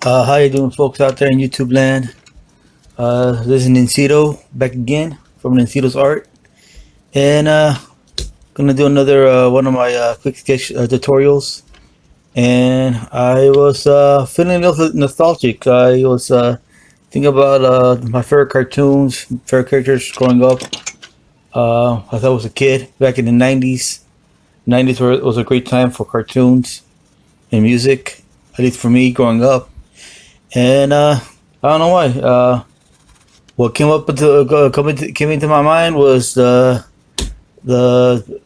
How you doing, folks out there in YouTube land? This is Nincito back again from Nincito's Art, and gonna do another one of my quick sketch tutorials. And I was feeling a little nostalgic. I was thinking about my favorite cartoons, favorite characters growing up. As I was a kid back in the '90s. '90s was a great time for cartoons and music, at least for me growing up. And I don't know why. What came into my mind was the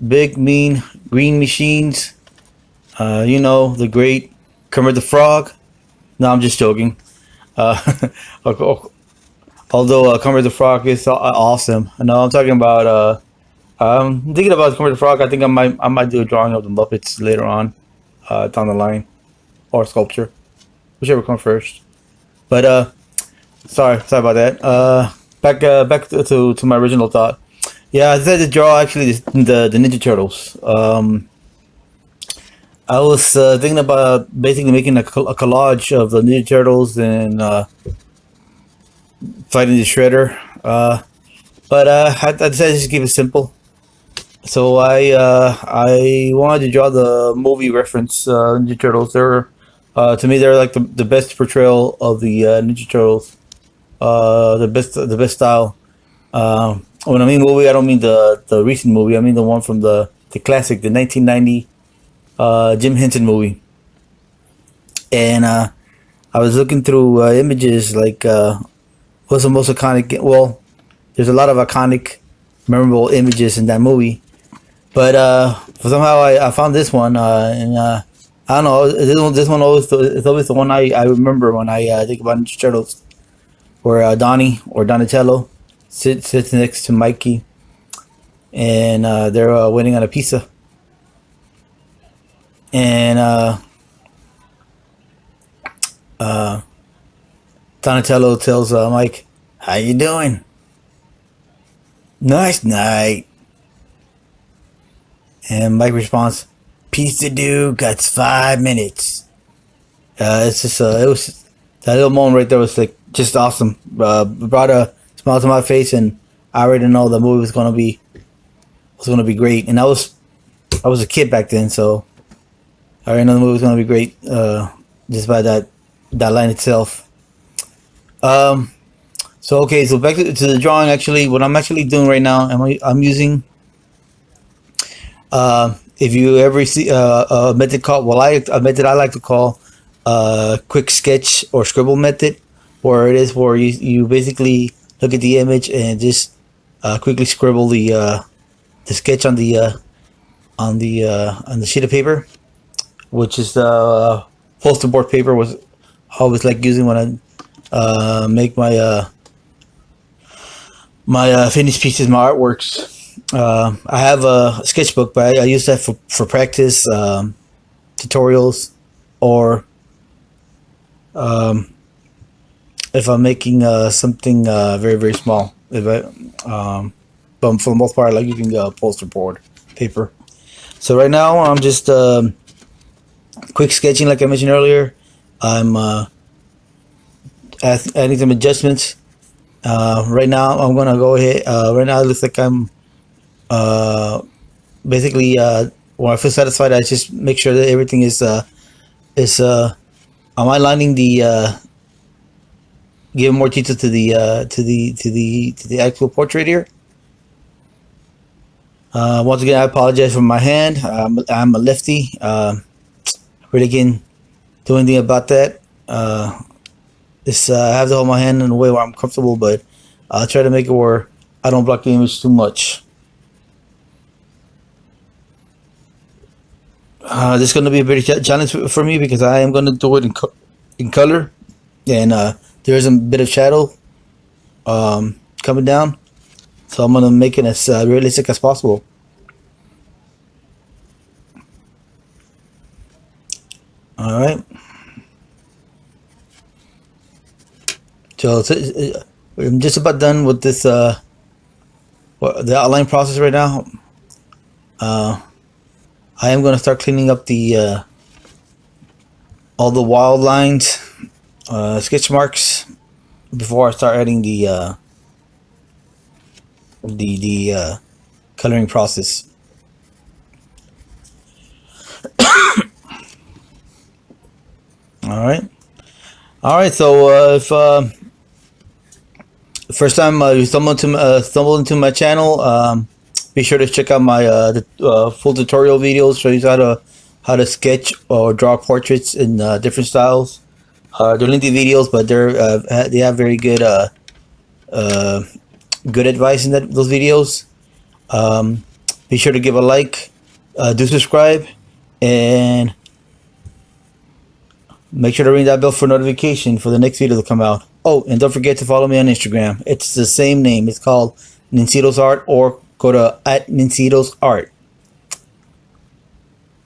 big mean green machines. The great Kermit the Frog. No, I'm just joking. Uh, although Kermit the Frog is awesome. No, I'm talking about. I'm thinking about Kermit the Frog. I think I might do a drawing of the Muppets later on, down the line, or sculpture, whichever comes first. But sorry about that. Back to my original thought. Yeah, I decided to draw actually the Ninja Turtles. I was thinking about basically making a collage of the Ninja Turtles and fighting the Shredder. But I decided to just keep it simple. So I wanted to draw the movie reference Ninja Turtles. They're to me they're like the best portrayal of the Ninja Turtles. The best style. When I mean movie, I don't mean the recent movie. I mean the one from the classic, the 1990 Jim Henson movie. And I was looking through images like what's the most iconic. Well, there's a lot of iconic, memorable images in that movie. But somehow I found this one, and I don't know. This one is always the one I remember when I think about Ninja Turtles, where Donnie or Donatello sits next to Mikey, and they're waiting on a pizza, and Donatello tells Mike, "How you doing? Nice night." And Mike responds, "Pizza dude, got 5 minutes." It's just it was that little moment right there was like just awesome. Brought a smile to my face, and I already know the movie was gonna be great. And I was a kid back then, so I already know the movie was gonna be great. Just by that line itself. So okay, so back to the drawing. Actually, what I'm actually doing right now, I'm using. If you ever see a method called, a method I like to call quick sketch or scribble method, where it is where you basically look at the image and just quickly scribble the sketch on the sheet of paper, which is the poster board paper. Was I always like using when I make my finished pieces, my artworks. I have a sketchbook, but I use that for practice, tutorials, or if I'm making something very very small. But for the most part, I like using poster board paper. So right now I'm just quick sketching, like I mentioned earlier. I'm adding some adjustments. Right now I'm gonna go ahead. Right now it looks like I'm basically when I feel satisfied, I just make sure that everything is am I lining the giving more detail to the actual portrait here. Once again, I apologize for my hand. I'm a lefty. Really can't do anything about that. I have to hold my hand in a way where I'm comfortable, but I'll try to make it where I don't block the image too much. This is going to be a very challenge for me because I am going to do it in color, and there is a bit of shadow coming down, so I'm going to make it as realistic as possible. All right. So I'm just about done with this the outline process right now. I am going to start cleaning up the all the wild lines sketch marks before I start adding the coloring process. All right. So if first time you stumble into my channel, be sure to check out my full tutorial videos. Show you how to sketch or draw portraits in different styles. They're lengthy videos, but they have very good good advice in those videos. Be sure to give a like, do subscribe, and make sure to ring that bell for notification for the next video to come out. Oh, and don't forget to follow me on Instagram. It's the same name. It's called Nincito's Art, or go to @Nincito's Art.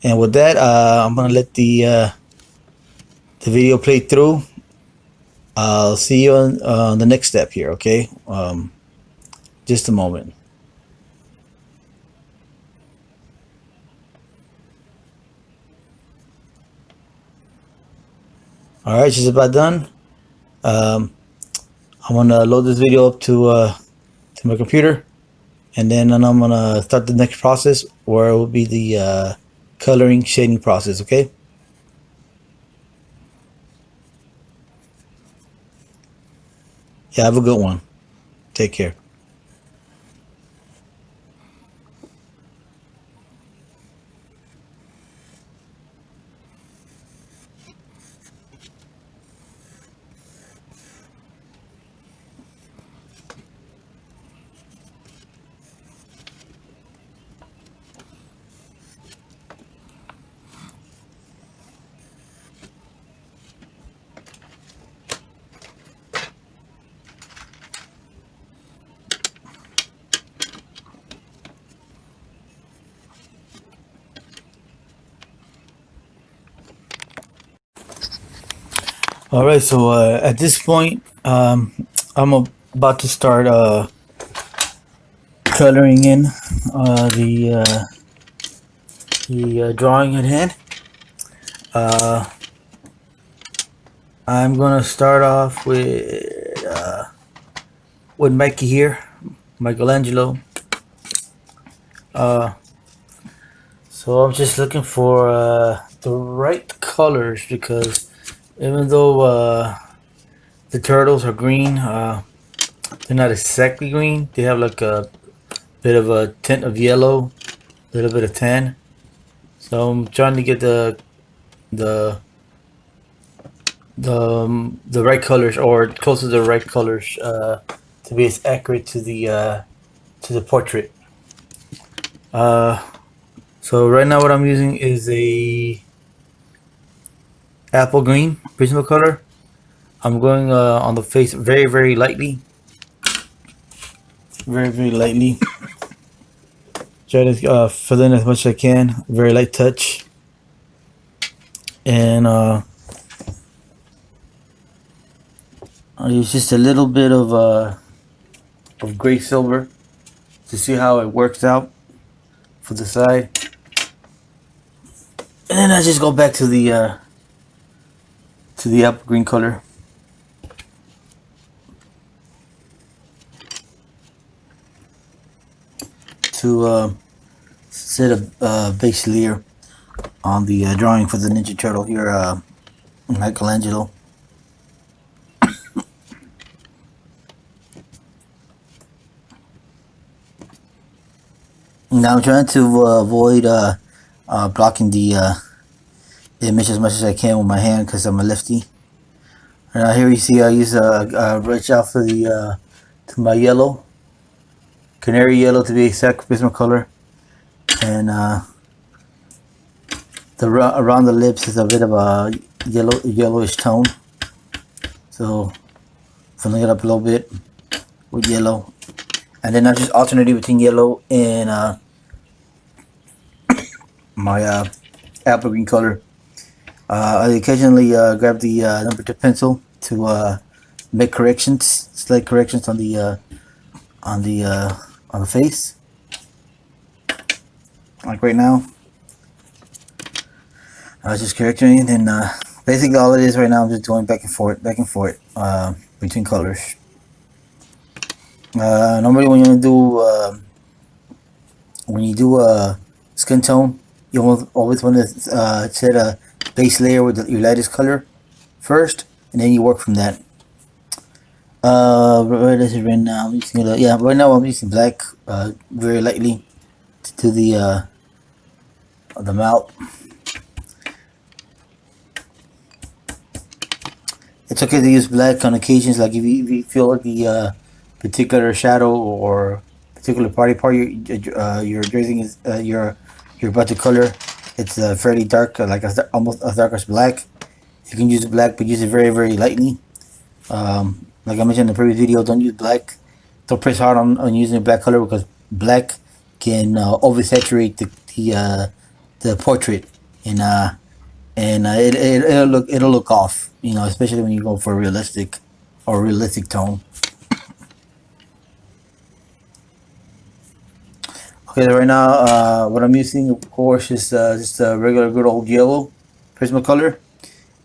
And with that, I'm gonna let the video play through. I'll see you on the next step here. Okay. Just a moment. All right, just about done. I'm gonna load this video up to my computer, and then I'm gonna start the next process, where it will be the coloring shading process. Okay. Yeah, have a good one. Take care. All right, so at this point, I'm about to start coloring in the drawing at hand. I'm gonna start off with Mikey here, Michelangelo. So I'm just looking for the right colors, because even though the turtles are green, they're not exactly green. They have like a bit of a tint of yellow, a little bit of tan. So I'm trying to get the right colors, or close to the right colors, to be as accurate to the portrait. So right now what I'm using is a apple green Prismacolor. I'm going on the face very, very lightly. Very, very lightly. Try to fill in as much as I can. Very light touch. And I use just a little bit of gray silver to see how it works out for the side. And then I just go back to the apple green color. To set a base layer on the drawing for the Ninja Turtle here, Michelangelo. Now I'm trying to avoid blocking the image as much as I can with my hand, because I'm a lefty. And here you see I use reach out for the to my yellow, canary yellow to be exact, Prismacolor, and around the lips is a bit of a yellowish tone. So filling it up a little bit with yellow, and then I just alternating between yellow and my apple green color. I occasionally grab the number 2 pencil to make corrections, slight corrections on the face, like right now. I was just correcting, and Basically, all it is right now, I'm just going back and forth between colors. Normally, when you do a skin tone, you always want to set a base layer with your lightest color first, and then you work from that. What is it right now? I'm using yeah, right now I'm using black, very lightly to do the mouth. It's okay to use black on occasions, like if you feel like the particular shadow or particular party part you're dressing is you're about to color. It's fairly dark, almost as dark as black. You can use black, but use it very lightly. Like I mentioned in the previous video, don't use black. Don't press hard on using a black color because black can oversaturate the portrait and it'll look off, especially when you go for a realistic tone. Okay, right now what I'm using, of course, is just a regular good old yellow Prismacolor.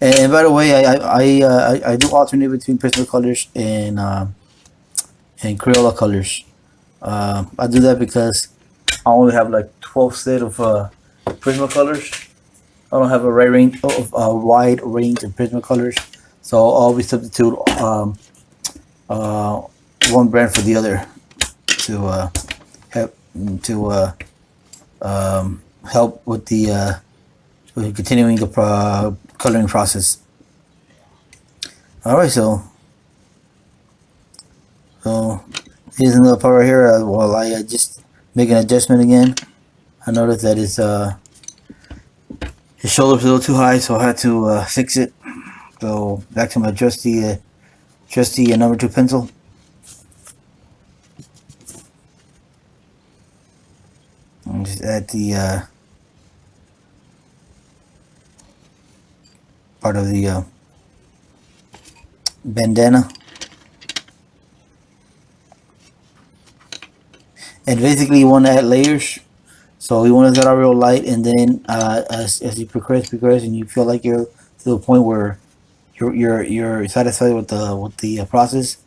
And by the way, I do alternate between Prismacolors and Crayola colors. I do that because I only have like 12 set of Prismacolors. I don't have a wide range of Prismacolors, so I'll always substitute one brand for the other to help help with the with continuing the coloring process. All right, so here's another part right here. While I just make an adjustment again, I noticed that his shoulder's a little too high, so I had to fix it. So back to my trusty number 2 pencil. And just add the part of the bandana. And basically you want to add layers. So you want to start out real light, and then as you progress, and you feel like you're to the point where you're satisfied with the process,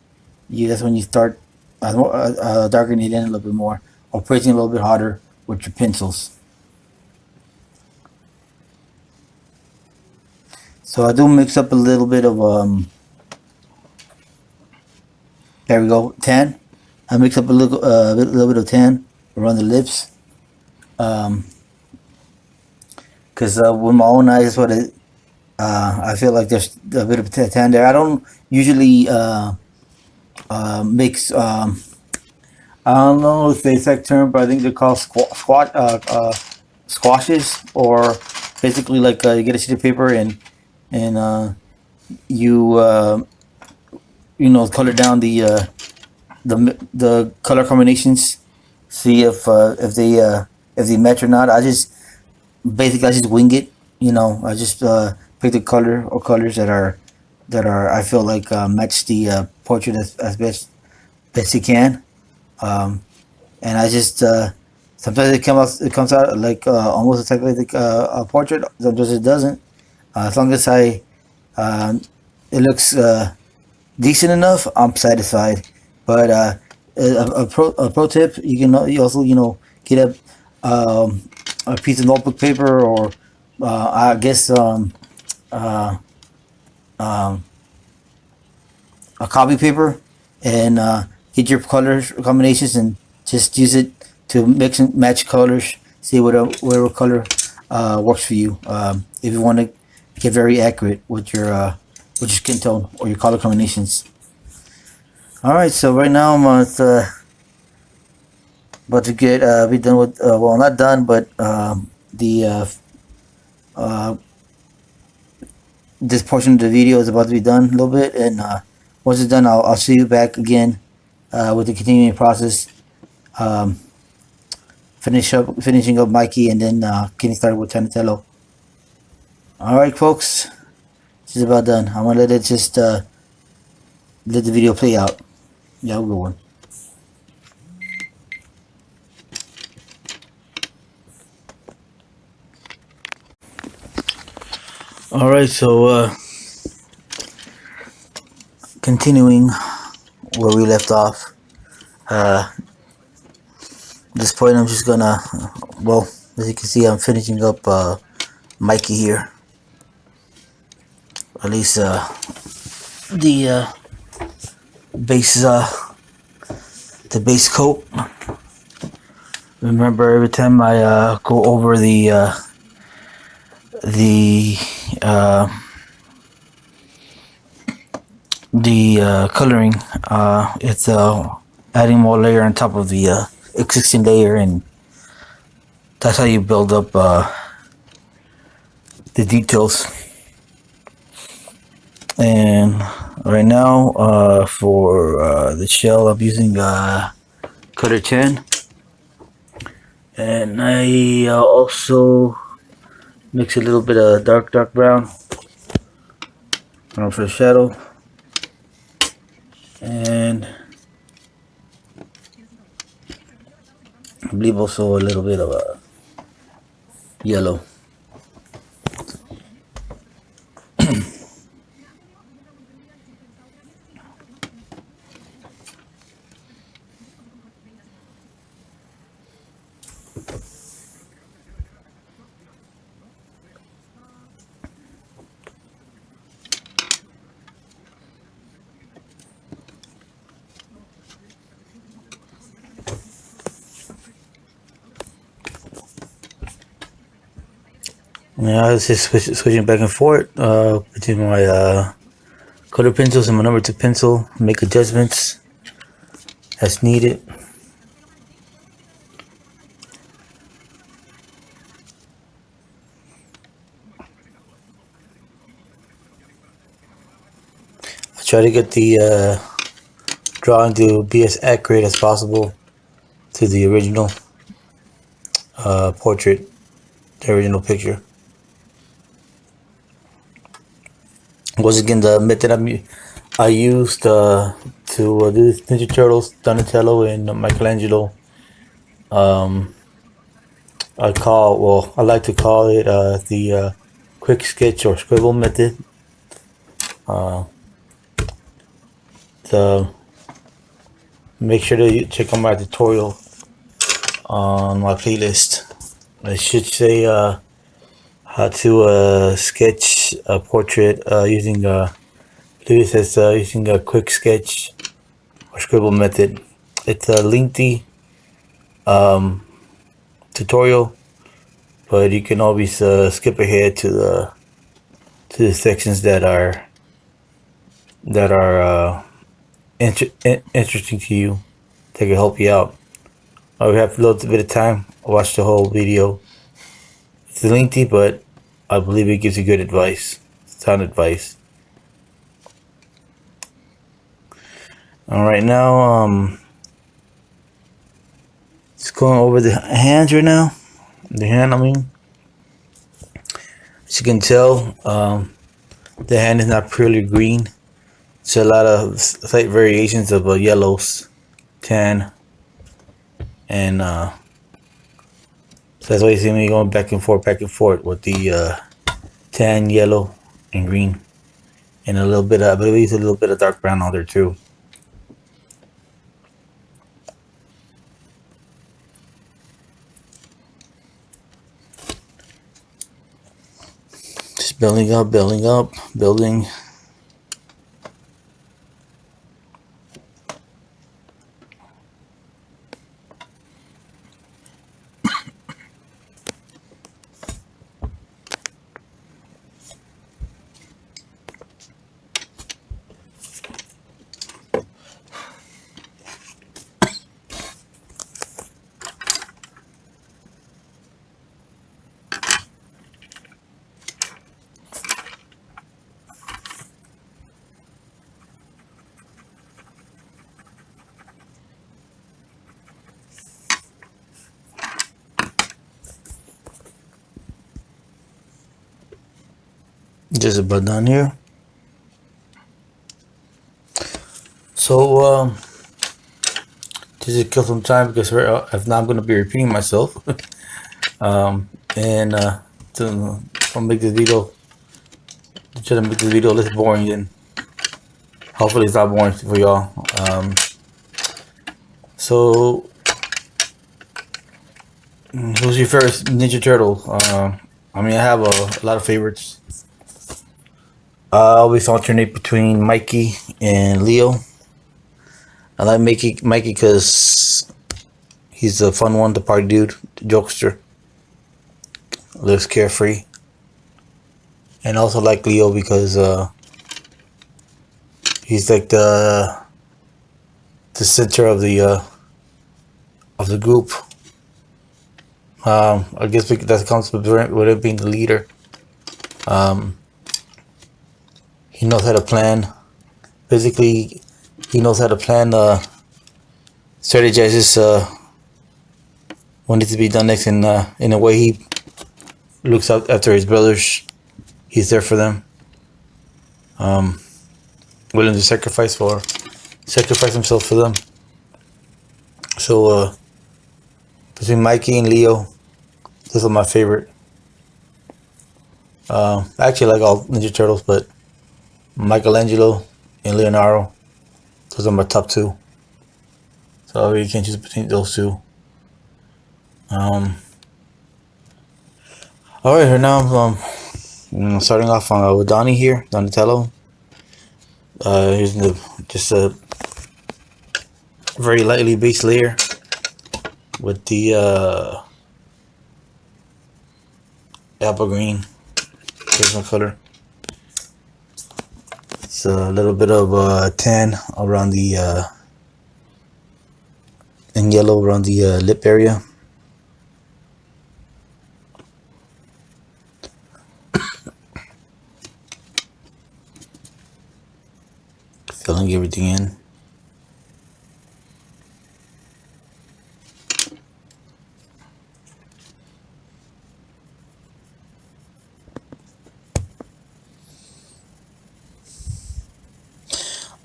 that's when you start darkening it in a little bit more, or pressing a little bit harder with your pencils. So I do mix up a little bit of there we go, tan. I mix up a little bit of tan around the lips. Because with my own eyes, I feel like there's a bit of tan there. I don't usually mix. I don't know if the exact term, but I think they're called squashes, or basically like you get a sheet of paper and you color down the color combinations, see if they match or not. I just wing it. I just pick the color or colors that are I feel like match the portrait as best you can. And I just sometimes it comes out like almost exactly like a portrait. Sometimes it doesn't. As long as it looks decent enough, I'm satisfied. But a pro tip, you also get a piece of notebook paper, or I guess a copy paper, and get your color combinations and just use it to mix and match colors. See whatever color works for you. If you want to get very accurate with your skin tone or your color combinations. All right, so right now I'm about to get be done with well, not done, but the this portion of the video is about to be done a little bit, and once it's done, I'll see you back again with the continuing process. Finishing up Mikey, and then getting started with Donatello. All right, folks, this is about done. I'm gonna let it just let the video play out. Yeah, we'll go one. All right, so continuing where we left off. At this point, I'm just gonna, well, as you can see, I'm finishing up Mikey here. At least the base, the base coat. Remember, every time I go over the uh, coloring, it's adding more layer on top of the existing layer, and that's how you build up the details. And right now, for the shell, I'm using color 10, and I also mix a little bit of dark brown for the shadow, and I believe also a little bit of yellow. Yeah, I was just switching back and forth between my color pencils and my number 2 pencil. Make adjustments as needed. I try to get the drawing to be as accurate as possible to the original portrait, the original picture. Once again, the method I used to do Ninja Turtles, Donatello, and Michelangelo, I like to call it the quick sketch or scribble method. To make sure that you check out my tutorial on my playlist. I should say how to sketch a portrait using Lewis says using a quick sketch or scribble method. It's a lengthy tutorial, but you can always skip ahead to the sections that are interesting to you, that can help you out. We have a little bit of time. Watch the whole video. It's lengthy, but I believe it gives you good advice, sound advice. All right, now just going over the hands right now. The hand, I mean, as you can tell, the hand is not purely green. It's a lot of slight variations of yellows, tan, and so that's why you see me going back and forth with the tan, yellow, and green, and a little bit of, I believe, a little bit of dark brown on there too. Just building up, building. Just about done here. So just to kill some time, because if not, I'm going to be repeating myself. And to make this video try to make this video less boring, then hopefully it's not boring for y'all. So who's your first Ninja Turtle? I mean, I have a lot of favorites. I always alternate between Mikey and Leo. I like Mikey because he's a fun one, the party dude, the jokester. Lives carefree. And also like Leo because he's like the center of the group. I guess that comes with it being the leader. He knows how to plan. Basically, he knows how to plan, strategizes what needs to be done next in a way he looks out after his brothers. He's there for them. Willing to sacrifice himself for them. So between Mikey and Leo, those are my favorite. I actually like all Ninja Turtles, but Michelangelo and Leonardo, those are my top two. So I really can't choose between those two. Alright, here now I'm starting off with Donnie here, Donatello. Using just a very lightly based layer with the apple green. Here's my color. It's a little bit of tan around the and yellow around the lip area. Filling everything in.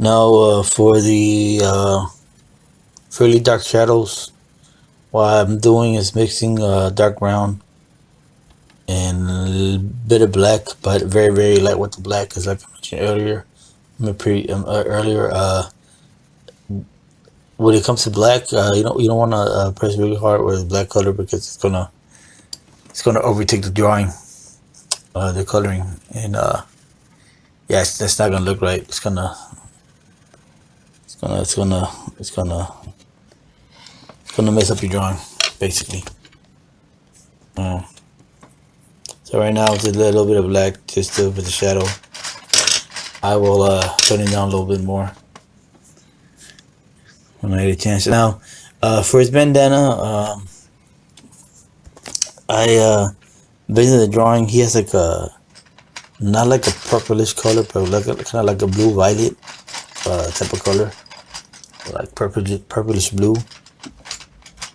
Now for the fairly dark shadows, what I'm doing is mixing dark brown and a bit of black, but very, very light with the black, as like I mentioned earlier. When it comes to black, you don't want to press really hard with black color because it's gonna overtake the drawing, the coloring, and yeah, that's not gonna look right. It's gonna mess up your drawing, basically. So right now it's a little bit of black just for the shadow. I will turn it down a little bit more when I get a chance. Now, for his bandana, based on the drawing, he has like not like a purplish color, but like kind of like a blue violet type of color, like purplish blue.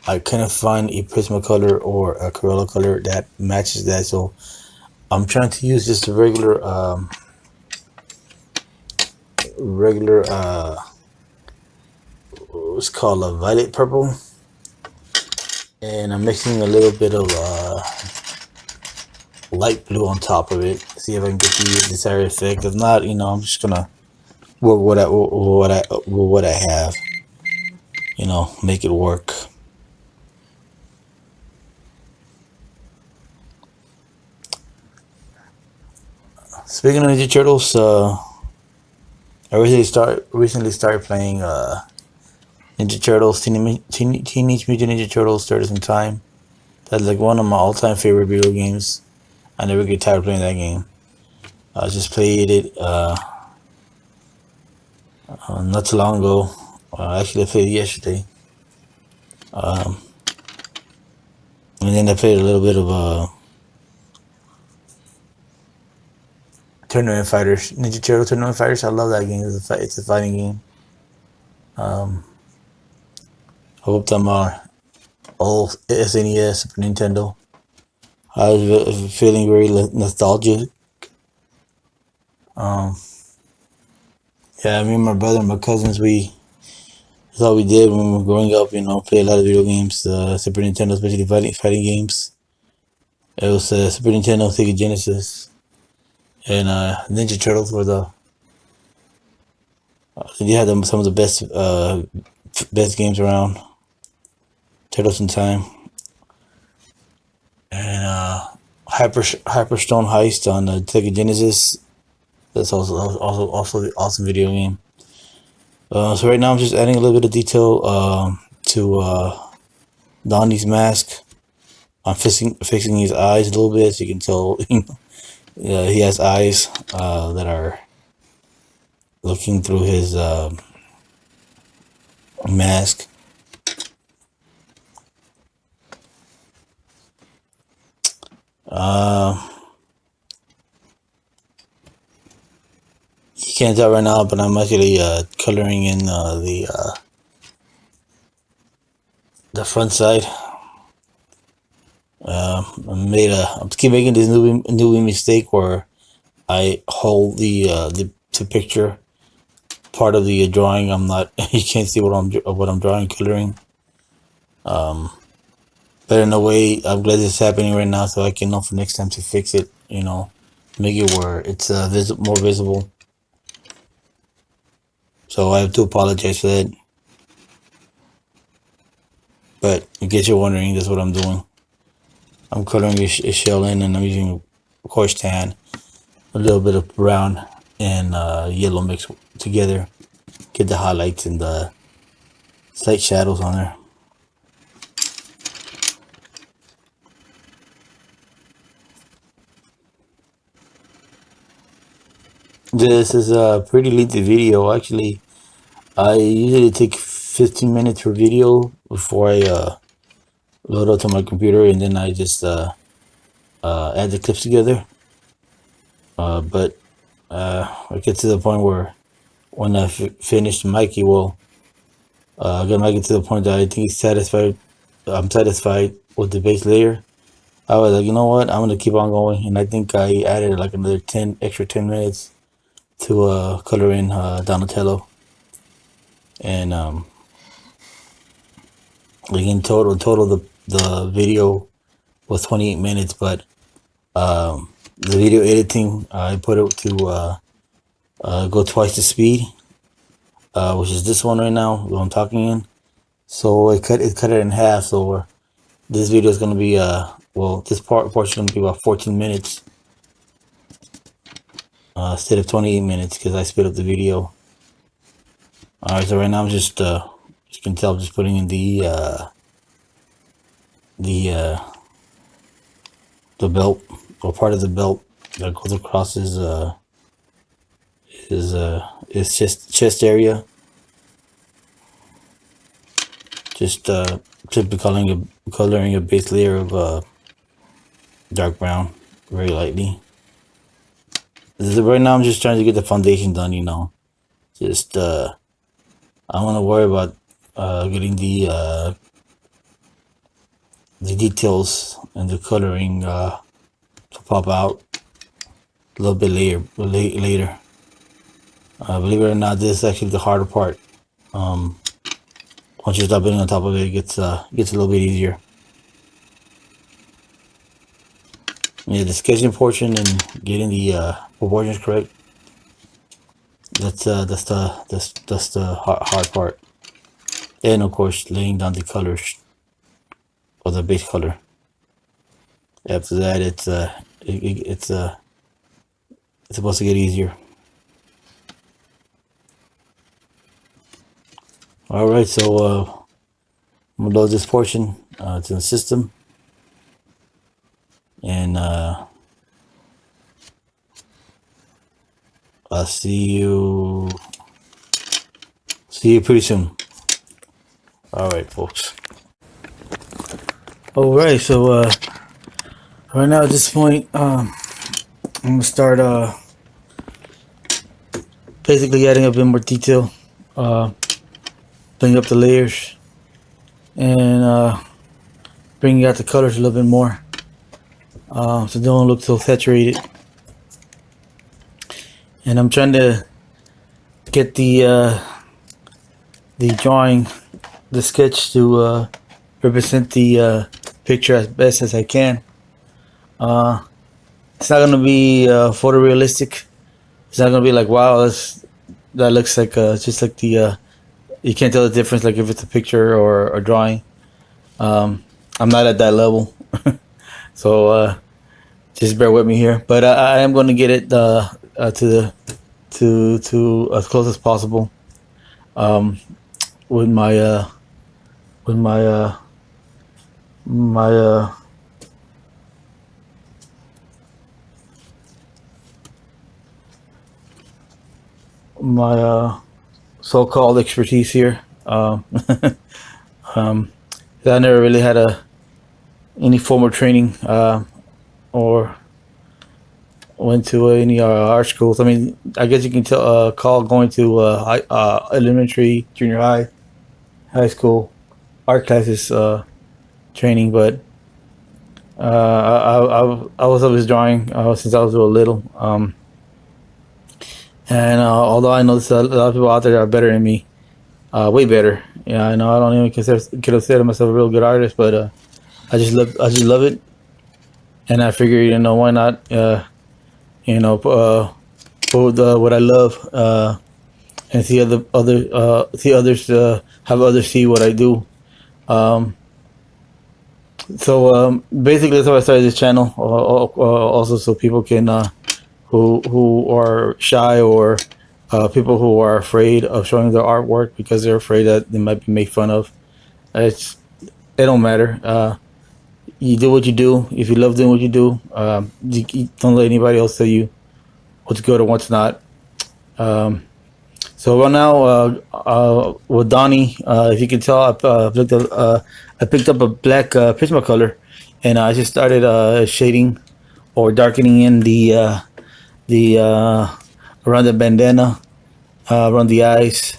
I couldn't find a Prismacolor or a Corella color that matches that, so I'm trying to use just a regular what's called a violet purple, and I'm mixing a little bit of light blue on top of it. See if I can get the desired effect. If not, I'm just gonna work what I have. Make it work. Speaking of Ninja Turtles, I recently started playing Ninja Turtles, Teenage Mutant Ninja Turtles: Turtles in Time. That's like one of my all-time favorite video games. I never get tired of playing that game. I just played it not too long ago. Actually, I played it yesterday. And then I played a little bit of Tournament Fighters, Ninja Turtle Tournament Fighters. I love that game. It's a fighting game. I hope them are all SNES, Super Nintendo. I was feeling very nostalgic. Yeah, me and my brother and my cousins, that's all we did when we were growing up. Play a lot of video games, Super Nintendo, especially fighting games. It was Super Nintendo, Sega Genesis, And Ninja Turtles were they had some of the best games around. Turtles in Time, and Hyperstone Heist on the Sega Genesis. That's also the awesome video game. So right now I'm just adding a little bit of detail to Donnie's mask. I'm fixing his eyes a little bit, so you can tell he has eyes that are looking through his mask. You can't tell right now, but I'm actually coloring in the front side. I'm keep making this new mistake where I hold the picture part of the drawing. I'm not. You can't see what I'm drawing, coloring. But in a way, I'm glad it's happening right now, so I can know for next time to fix it. Make it where it's more visible. So I have to apologize for that. But in case you're wondering, that's what I'm doing. I'm coloring a shell in, and I'm using, of course, tan, a little bit of brown and yellow mixed together. Get the highlights and the slight shadows on there. This is a pretty lengthy video. Actually, I usually take 15 minutes for video before I load up to my computer, and then I just add the clips together. But I get to the point where when I finished Mikey, I got Mikey to the point that I think he's satisfied. I'm satisfied with the base layer. I was like, you know what? I'm gonna keep on going, and I think I added like another 10 minutes to color in Donatello, and like in total the video was 28 minutes, but the video editing I put it to go twice the speed, which is this one right now, what I'm talking in. So it cut it in half. So this video is gonna be this portion is gonna be about 14 minutes instead of 28 minutes because I sped up the video. All right, so right now I'm just you can tell I'm just putting in the belt, or part of the belt that goes across his chest area. Just simply coloring a base layer of dark brown very lightly. Right now I'm just trying to get the foundation done, just I don't want to worry about getting the details and the coloring to pop out a little bit later. Believe it or not, this is actually the harder part. Once you start building on top of it, it gets a little bit easier. Yeah, the sketching portion and getting the proportions correct. That's the hard part. And of course, laying down the colors, or the base color. After that, it's supposed to get easier. All right, so I'm gonna load this portion to the system, and I'll see you pretty soon. All right, folks. All right, so right now at this point, I'm gonna start basically adding a bit more detail, bring up the layers, and bringing out the colors a little bit more, so they don't look so saturated. And I'm trying to get the drawing, the sketch to represent the picture as best as I can. It's not gonna be photorealistic. It's not gonna be like, wow, that looks like just like the you can't tell the difference, like if it's a picture or a drawing. Um, I'm not at that level, so just bear with me here. But I am going to get it to the to as close as possible um, with my with my my my so-called expertise here. Um, I never really had any formal training or went to any art schools. I mean, I guess you can call going to elementary, junior high, high school art classes training, but I was always drawing since I was real little. And although I know there's a lot of people out there that are better than me, way better. Yeah, I know I don't even consider myself a real good artist, but I just love it, and I figure why not put what I love and see see others have others see what I do. Um, so basically, that's why I started this channel. Also, so people can who are shy or people who are afraid of showing their artwork because they're afraid that they might be made fun of. It's it don't matter. You do what you do. If you love doing what you do, you don't let anybody else tell you what's good or what's not. Um, so right now, with Donnie, if you can tell, I picked up a black Prismacolor, and I just started shading or darkening in the around the bandana, around the eyes.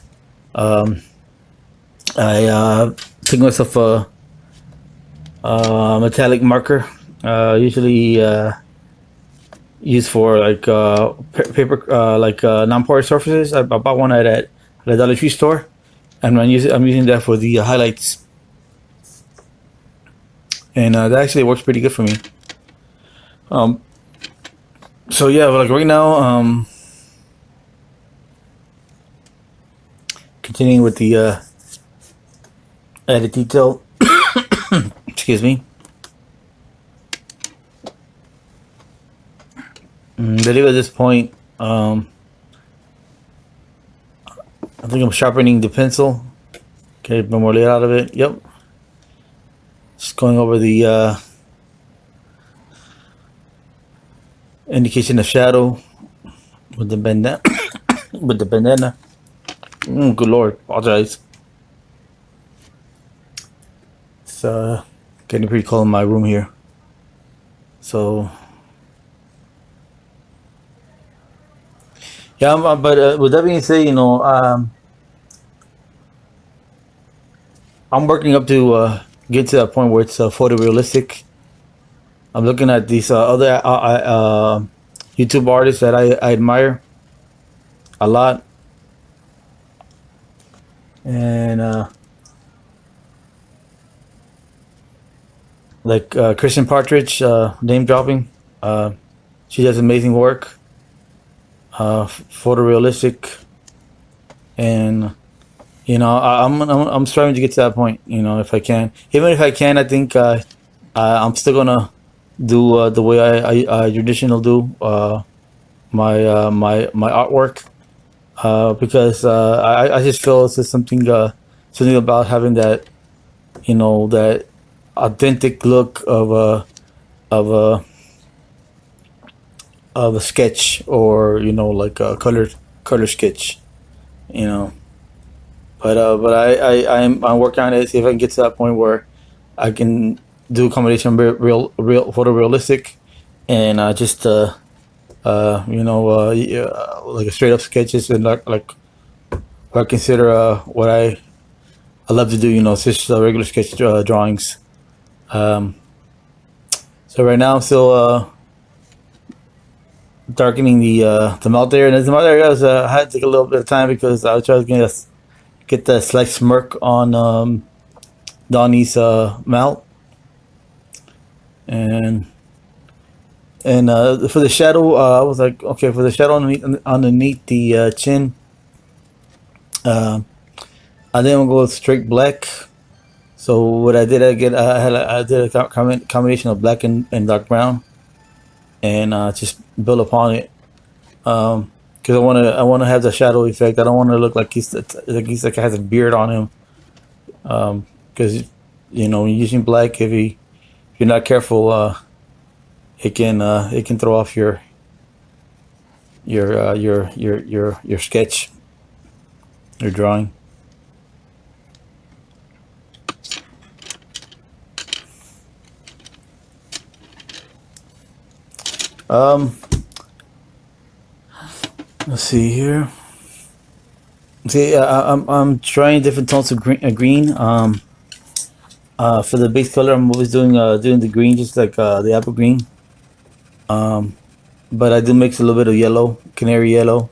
Um, I picked myself a metallic marker, usually used for like paper, like non-porous surfaces. I bought one at a Dollar Tree store, and I'm using that for the highlights, and that actually works pretty good for me. Um, so yeah, like right now, continuing with the added detail. Excuse me. I believe at this point, I think I'm sharpening the pencil. Get a bit more light out of it. Yep. Just going over the indication of shadow with the bandana. with the bandana. Good lord, apologize. It's getting pretty cold in my room here. So yeah, but with that being said, I'm working up to get to that point where it's photorealistic. I'm looking at these other YouTube artists that I admire a lot, and like Christian Partridge, name dropping. She does amazing work, photorealistic, and I'm striving to get to that point. If I can, even if I can, I think I'm still gonna do the way I traditional do my artwork because I just feel it's just something about having that that authentic look of a sketch, or like a color sketch, you know. But I'm working on it. See if I can get to that point where I can do a combination of real photorealistic and just yeah, like a straight up sketches, and like what I consider what I love to do. It's just regular sketch drawings. Um, so right now I'm still darkening the mouth area, and the mouth area I had to take a little bit of time because I was trying to get that slight smirk on Donnie's mouth, and And for the shadow, I was like, okay, for the shadow underneath the chin, uh, I didn't go with straight black. So what I did, I did a combination of black and dark brown, and just build upon it. Because I want to have the shadow effect. I don't want to look like he's like has a beard on him. Because when you're using black, if you're not careful, it can throw off your sketch, your drawing. Um, let's see here. See, I'm trying different tones of green. For the base color, I'm always doing the green, just like the apple green. But I do mix a little bit of yellow, canary yellow,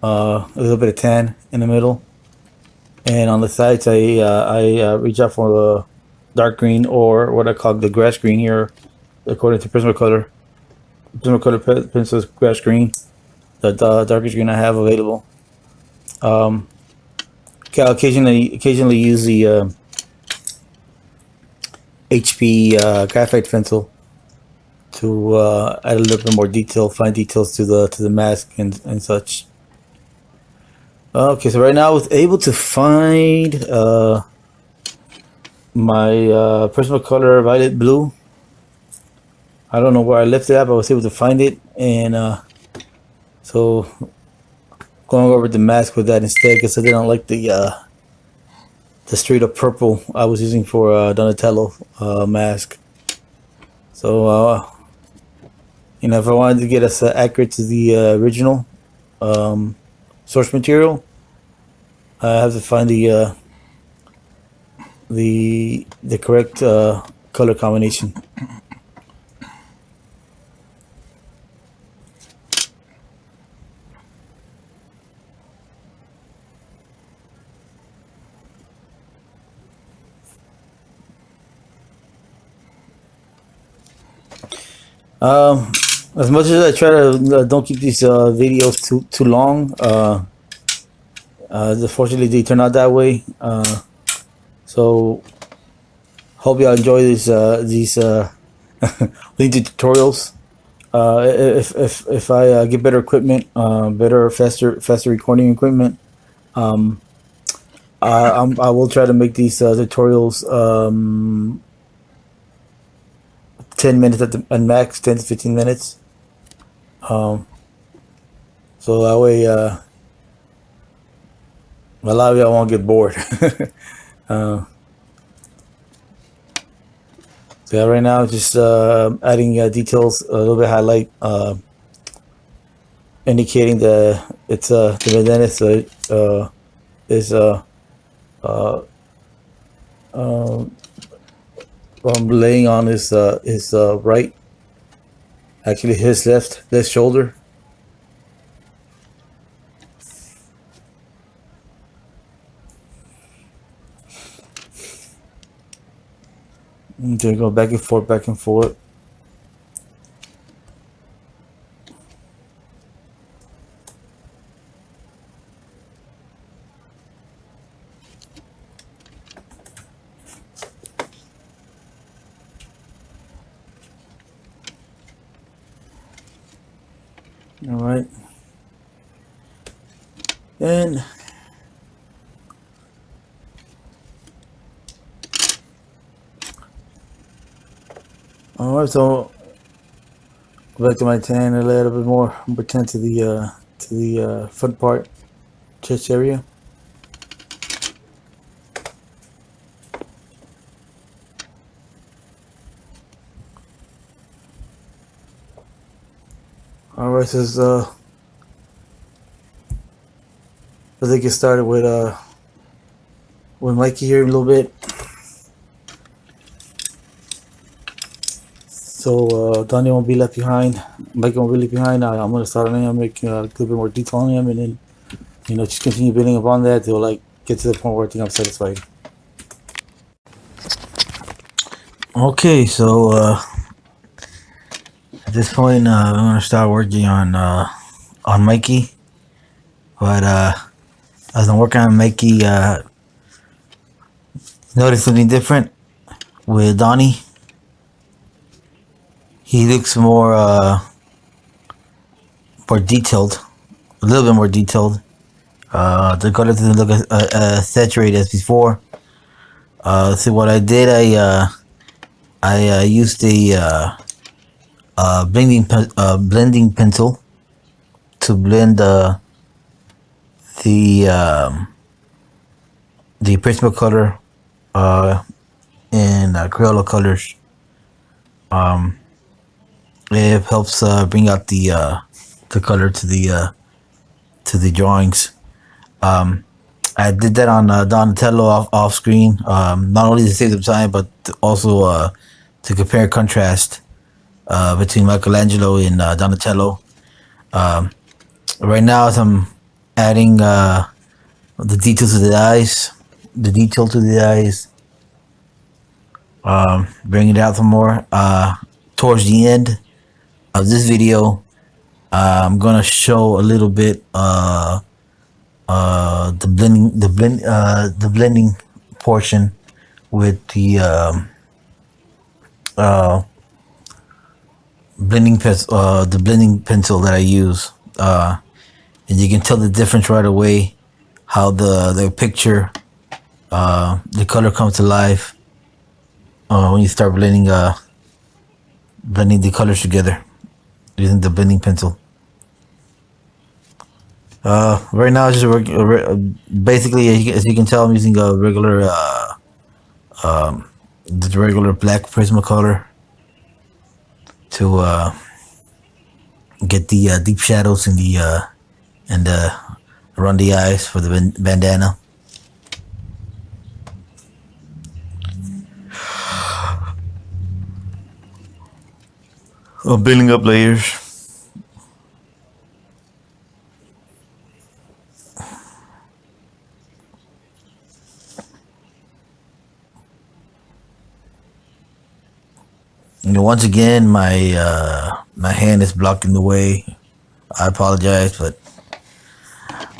a little bit of tan in the middle, and on the sides, I reach out for the dark green, or what I call the grass green here, according to Prismacolor. Prismacolor pencils grass green, the darkest green I have available. I'll occasionally use the HP graphite pencil to add a little bit more detail, fine details to the mask and such. Okay, so right now I was able to find my Prismacolor violet blue. I don't know where I left it at, but I was able to find it, and so going over the mask with that instead, because I didn't like the straight up purple I was using for Donatello mask. So if I wanted to get us accurate to the original source material, I have to find the correct color combination. As much as I try to don't keep these videos too long, unfortunately they turn out that way. So hope y'all enjoy these lead tutorials. If I get better equipment, faster recording equipment, I will try to make these tutorials 10 minutes at max, 10 to 15 minutes. So that way a lot of y'all won't get bored. So yeah, right now just adding details, a little bit of highlight, indicating it's the bandana is laying on his right, actually his left shoulder. Okay, go back and forth, back and forth. All right, and all right, so back to my tan a little bit more tan to the front part, chest area. All right, so let's get started with Mikey here a little bit. So Donnie won't be left behind. Mikey won't be left behind. I'm gonna start on him, making a little bit more detail on him, and then just continue building upon that till like get to the point where I think I'm satisfied. Okay, so At this point, I'm gonna start working on Mikey. But as I'm working on Mikey, noticed something different with Donnie. He looks more detailed, a little bit more detailed. The color doesn't look as saturated as before. So what I did, I used a blending pencil to blend the the Prismacolor and Crayola colors. It helps bring out the color to the drawings. I did that on Donatello off screen, not only to save some time, but also to compare contrast between Michelangelo and Donatello. Right now, as I'm adding the details to the eyes, the detail to the eyes, bringing it out some more. Towards the end of this video, I'm gonna show a little bit the blending portion with the blending pencil that I use, and you can tell the difference right away. How the picture, the color comes to life when you start blending the colors together using the blending pencil. Right now, just basically, as you can tell, I'm using a regular, the regular black Prismacolor to get the deep shadows in the and around the eyes for the bandana. Building up layers. You know, once again, my hand is blocking the way. I apologize, but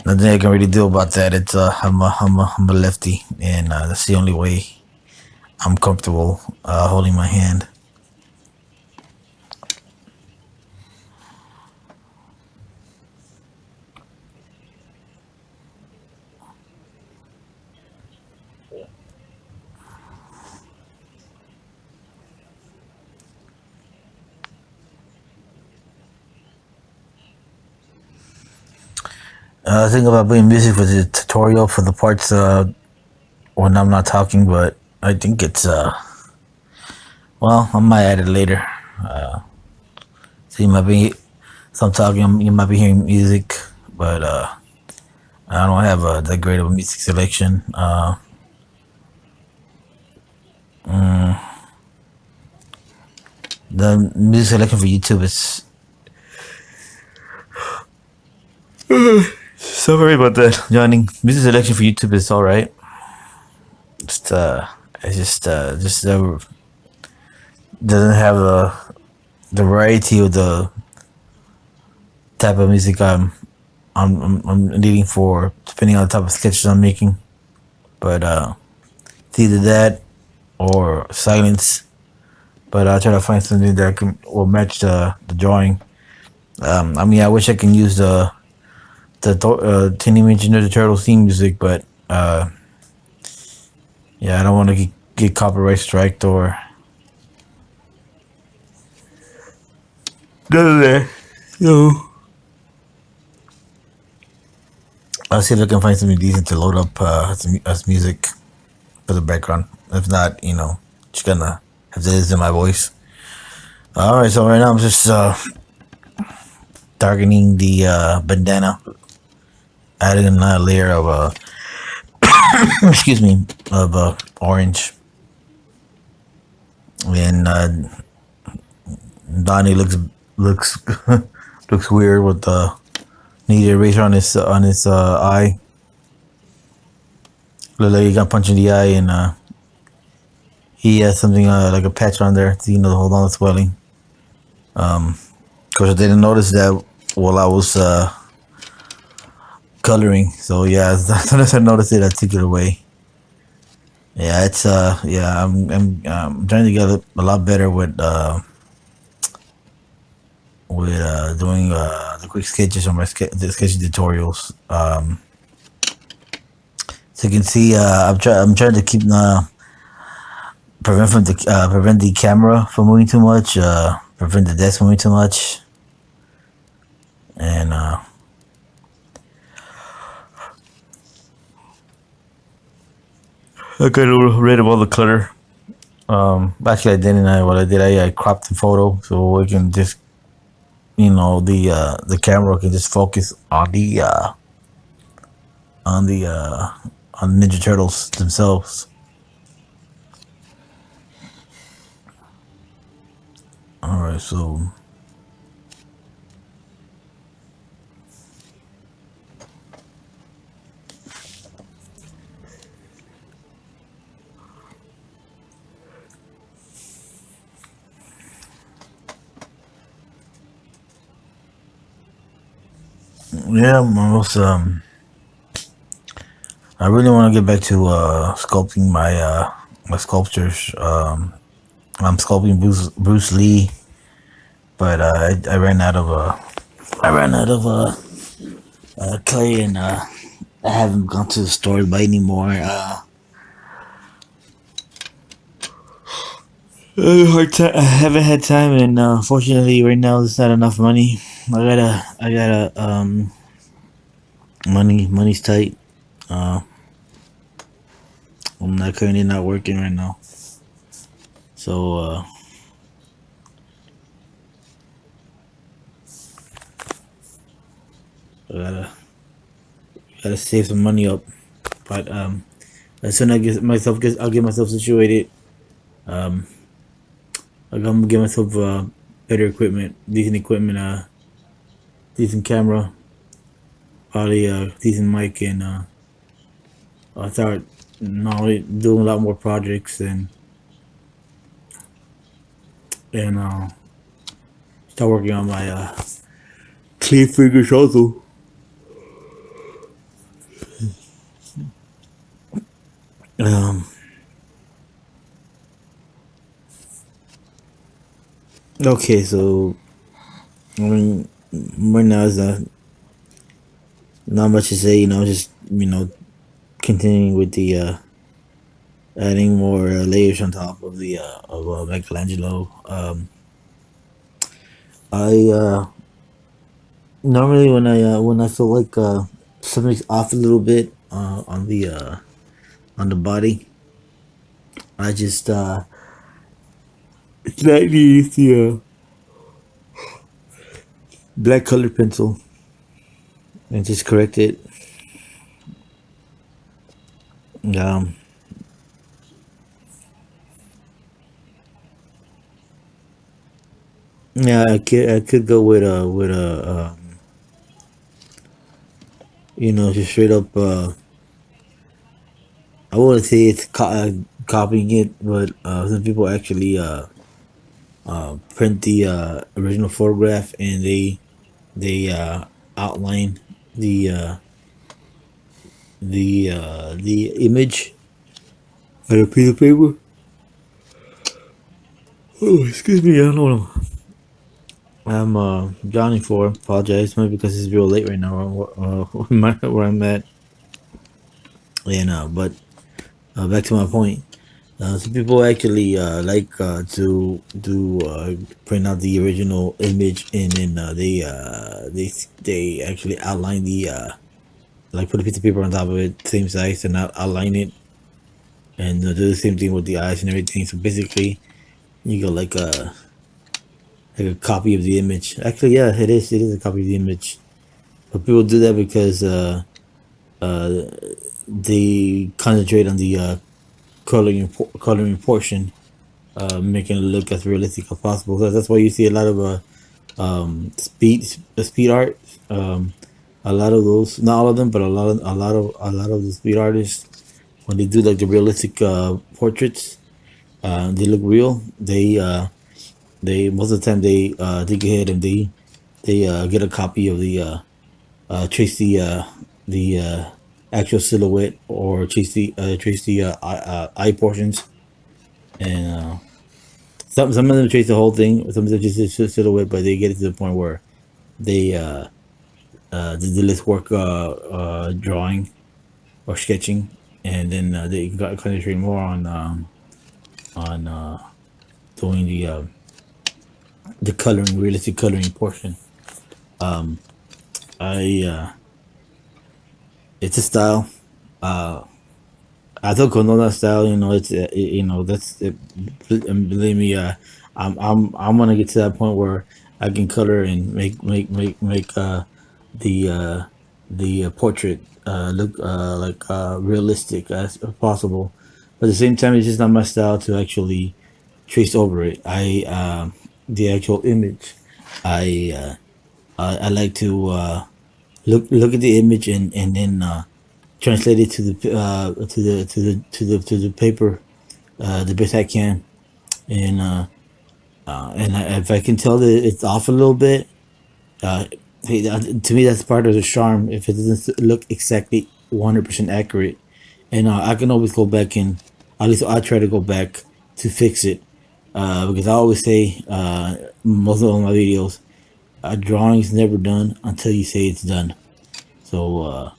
nothing I can really do about that. It's I'm a lefty, and that's the only way I'm comfortable holding my hand. I think about putting music for the tutorial for the parts when I'm not talking, but I think it's well, I might add it later. So you might be, so I'm talking, you might be hearing music, but I don't have that great of a music selection. The music selection for YouTube is sorry about that, Johnny. Music selection for YouTube is all right. It's just doesn't have the variety of the type of music I'm needing for, depending on the type of sketches I'm making. But it's either that or silence. But I'll try to find something that will match the drawing. I mean, I wish I can use the Teenage Mutant Ninja Turtles theme music, but yeah, I don't want to get copyright striked or none of that. So I'll see if I can find something decent to load up as music for the background. If not, you know, just gonna have to listen to my voice. All right, so right now I'm just darkening the bandana, adding a layer of excuse me, of orange. And Donnie looks looks weird with the need eraser on his eye. Look like he got punched in the eye, and he has something like a patch on there, so you know, to hold on to swelling. Of course, I didn't notice that while I was coloring. So yeah, as soon as I noticed it, I took it away. Yeah, it's yeah, I'm trying to get a lot better with doing the quick sketches on the sketching tutorials. So you can see, I'm trying to keep prevent the camera from moving too much, prevent the desk moving too much, and I got rid of all the clutter. Actually, I didn't. What I did, I cropped the photo so we can just, the camera can just focus on the on Ninja Turtles themselves. All right, so yeah, I really want to get back to sculpting my sculptures. I'm sculpting Bruce Lee, but I ran out of clay, and I haven't gone to the store to buy anymore. I haven't had time, and fortunately, right now there's not enough money. Money's tight. Uh, I'm not currently not working right now, so I gotta save some money up. But as soon as I'll get myself situated. Um, I'm gonna get myself better equipment, decent equipment, decent camera, probably decent mic, and I'll start not only doing a lot more projects and start working on my clean fingers also. Um, okay, so I mean, right now is not much to say. Just continuing with the adding more layers on top of the of Michelangelo. I Normally when I feel like something's off a little bit on the body, I just slightly use the black colored pencil and just correct it. Um, yeah, I could go with just straight up. I wouldn't say it's copying it, but some people actually print the original photograph, and they outline the the image on a piece of paper. Oh, excuse me, I don't know what I'm drowning for. Apologize, maybe because it's real late right now. Where I'm at, and but back to my point. Some people actually like to print out the original image, and then they actually outline the like put a piece of paper on top of it, same size, and outline it, and do the same thing with the eyes and everything. So basically, you go like a copy of the image. Actually, yeah, it is. It is a copy of the image. But people do that because uh, they concentrate on the coloring portion, making it look as realistic as possible. So that's why you see a lot of speed art. Um, a lot of those, not all of them, but a lot of the speed artists, when they do like the realistic portraits, they look real. They most of the time they go ahead and they get a copy of trace the actual silhouette, or trace the eye portions, and some of them trace the whole thing. Some of them just the silhouette, but they get it to the point where they they less work drawing or sketching, and then they got concentrate more on doing the coloring, realistic coloring portion. I It's a style. I don't condone that style. You know, you know, believe me, I'm gonna get to that point where I can color and make the portrait look like realistic as possible. But at the same time, it's just not my style to actually trace over it. The actual image, I I like to look at the image, and then translate it to the paper the best I can, and if I can tell that it's off a little bit, uh, hey, to me that's part of the charm. If it doesn't look exactly 100% accurate, and I can always go back, and at least I try to go back to fix it, because I always say most of my videos, a drawing is never done until you say it's done. So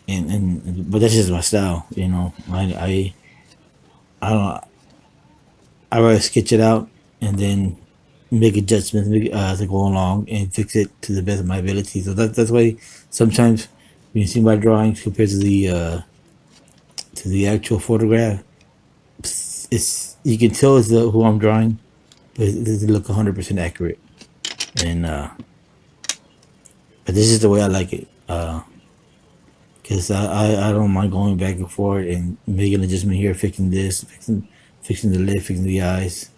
but that's just my style, you know. I don't I rather sketch it out and then make adjustments as I go along and fix it to the best of my ability. So that's why sometimes when you see my drawings compared to the actual photograph, it's you can tell it's who I'm drawing, but it doesn't look 100% accurate. And but this is the way I like it. Because I don't mind going back and forth and making an adjustment here, fixing this, fixing the lid, fixing the eyes,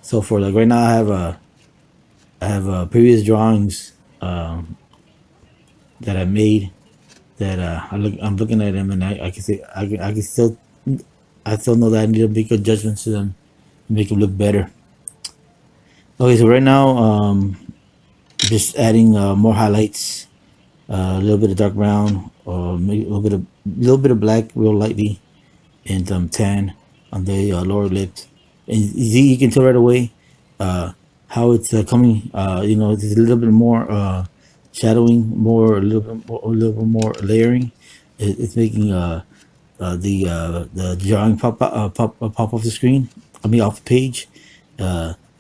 so forth. Like right now, I have previous drawings that I made that I'm looking at them, and I can say I can still I still know that I need to make adjustments to them, make them look better. Okay, so right now, just adding more highlights, a little bit of dark brown, or maybe a little bit of black, real lightly, and tan on the lower lips. And you can tell right away how it's coming. You know, there's a little bit more shadowing, a little bit more layering. It's making the drawing pop off the screen. I mean, off the page.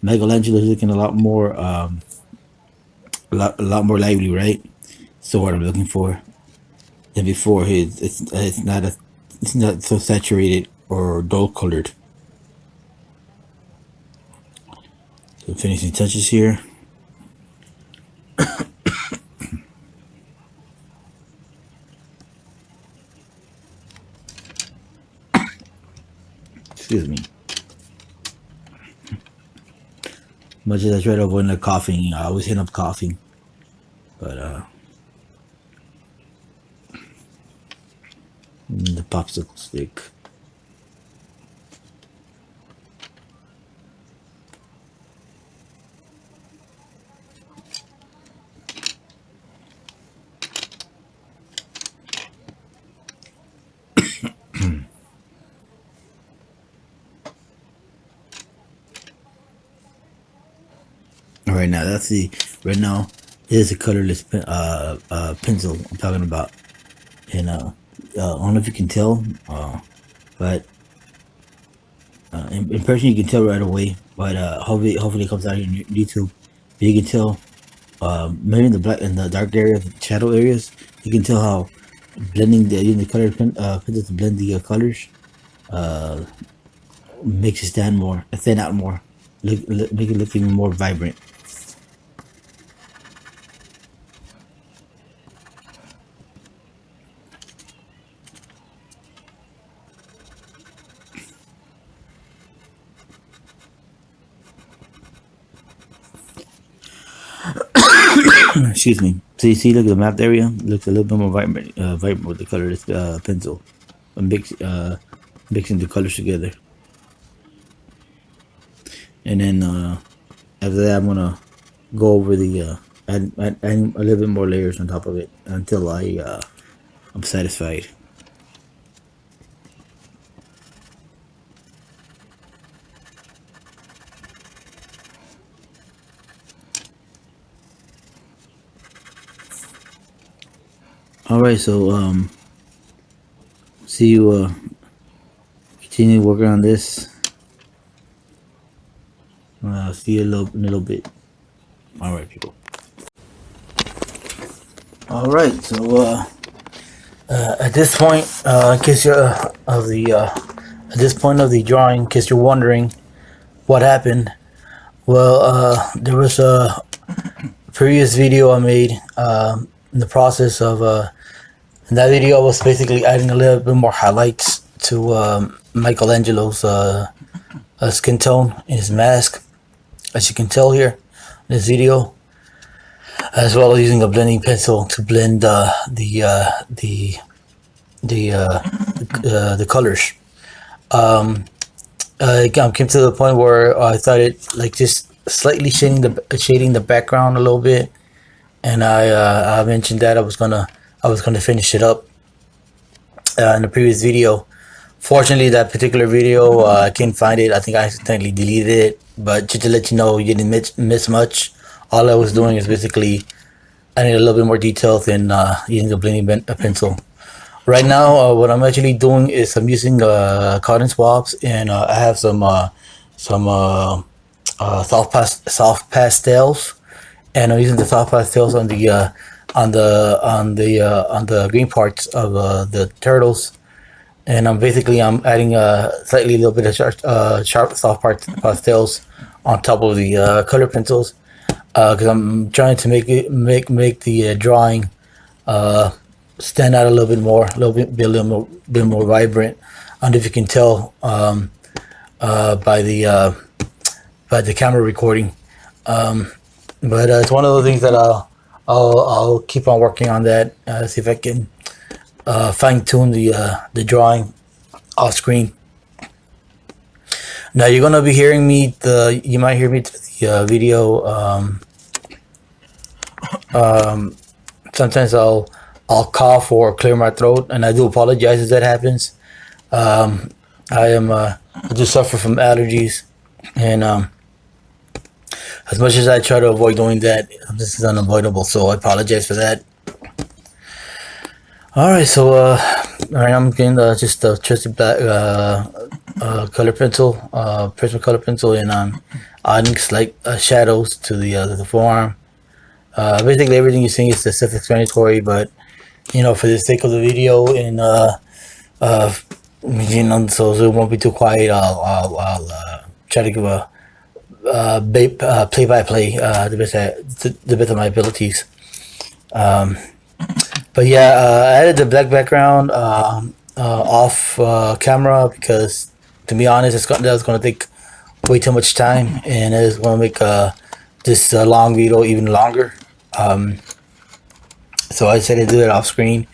Michelangelo is looking a lot more a lot more lively, right? So what I'm looking for than before. It's not so saturated or dull colored. So finishing touches here. Excuse me. Much as I try to avoid the coughing, I always end up coughing. But the popsicle stick. All right, now that's the right now. It is a colorless pencil I'm talking about, and I don't know if you can tell, but in person you can tell right away. But hopefully it comes out in YouTube. But you can tell, maybe in the black and the dark areas, shadow areas, you can tell how blending using the color pencils to blend the colors makes it stand out more, make it look even more vibrant. Excuse me. So you see, look at the mapped area. Looks a little bit more vibrant with the colorless pencil. Mixing the colors together, and then After that, I'm gonna go over the add a little bit more layers on top of it until I'm satisfied. All right, so see you continue working on this. See you in a little bit. All right, people. All right, so at this point, in case you're at this point of the drawing, in case you're wondering what happened, well, there was a previous video I made in the process of in that video. I was basically adding a little bit more highlights to Michelangelo's skin tone in his mask, as you can tell here in this video, as well as using a blending pencil to blend the colors. I came to the point where I started like just slightly shading the background a little bit, and I mentioned that I was gonna finish it up in the previous video. Fortunately, that particular video I can't find it. I think I accidentally deleted it. But just to let you know, you didn't miss much. All I was doing is basically adding a little bit more details and using the blending pencil. Right now, what I'm actually doing is I'm using cotton swabs, and I have some soft pastels, and I'm using the soft pastels on the green parts of the turtles, and I'm adding slightly a little bit of sharp soft pastels on top of the color pencils, because I'm trying to make the drawing stand out a little bit more, be a little bit more vibrant. I don't know if you can tell by the camera recording, but it's one of those things that I'll keep on working on that. See if I can fine tune the drawing off screen. Now you're gonna be hearing me. You might hear me through the video. Sometimes I'll cough or clear my throat, and I do apologize if that happens. I do suffer from allergies, and as much as I try to avoid doing that, this is unavoidable. So I apologize for that. All right, so I'm getting just a trusty black color pencil, Prisma color pencil, and I'm adding slight shadows to the forearm. Basically, everything you're seeing is self-explanatory, but for the sake of the video and so it won't be too quiet, I'll try to give a play-by-play the best of my abilities. But yeah, I added the black background off camera because, to be honest, that was going to take way too much time, and I just want to make this long video even longer. So I decided to do it off screen.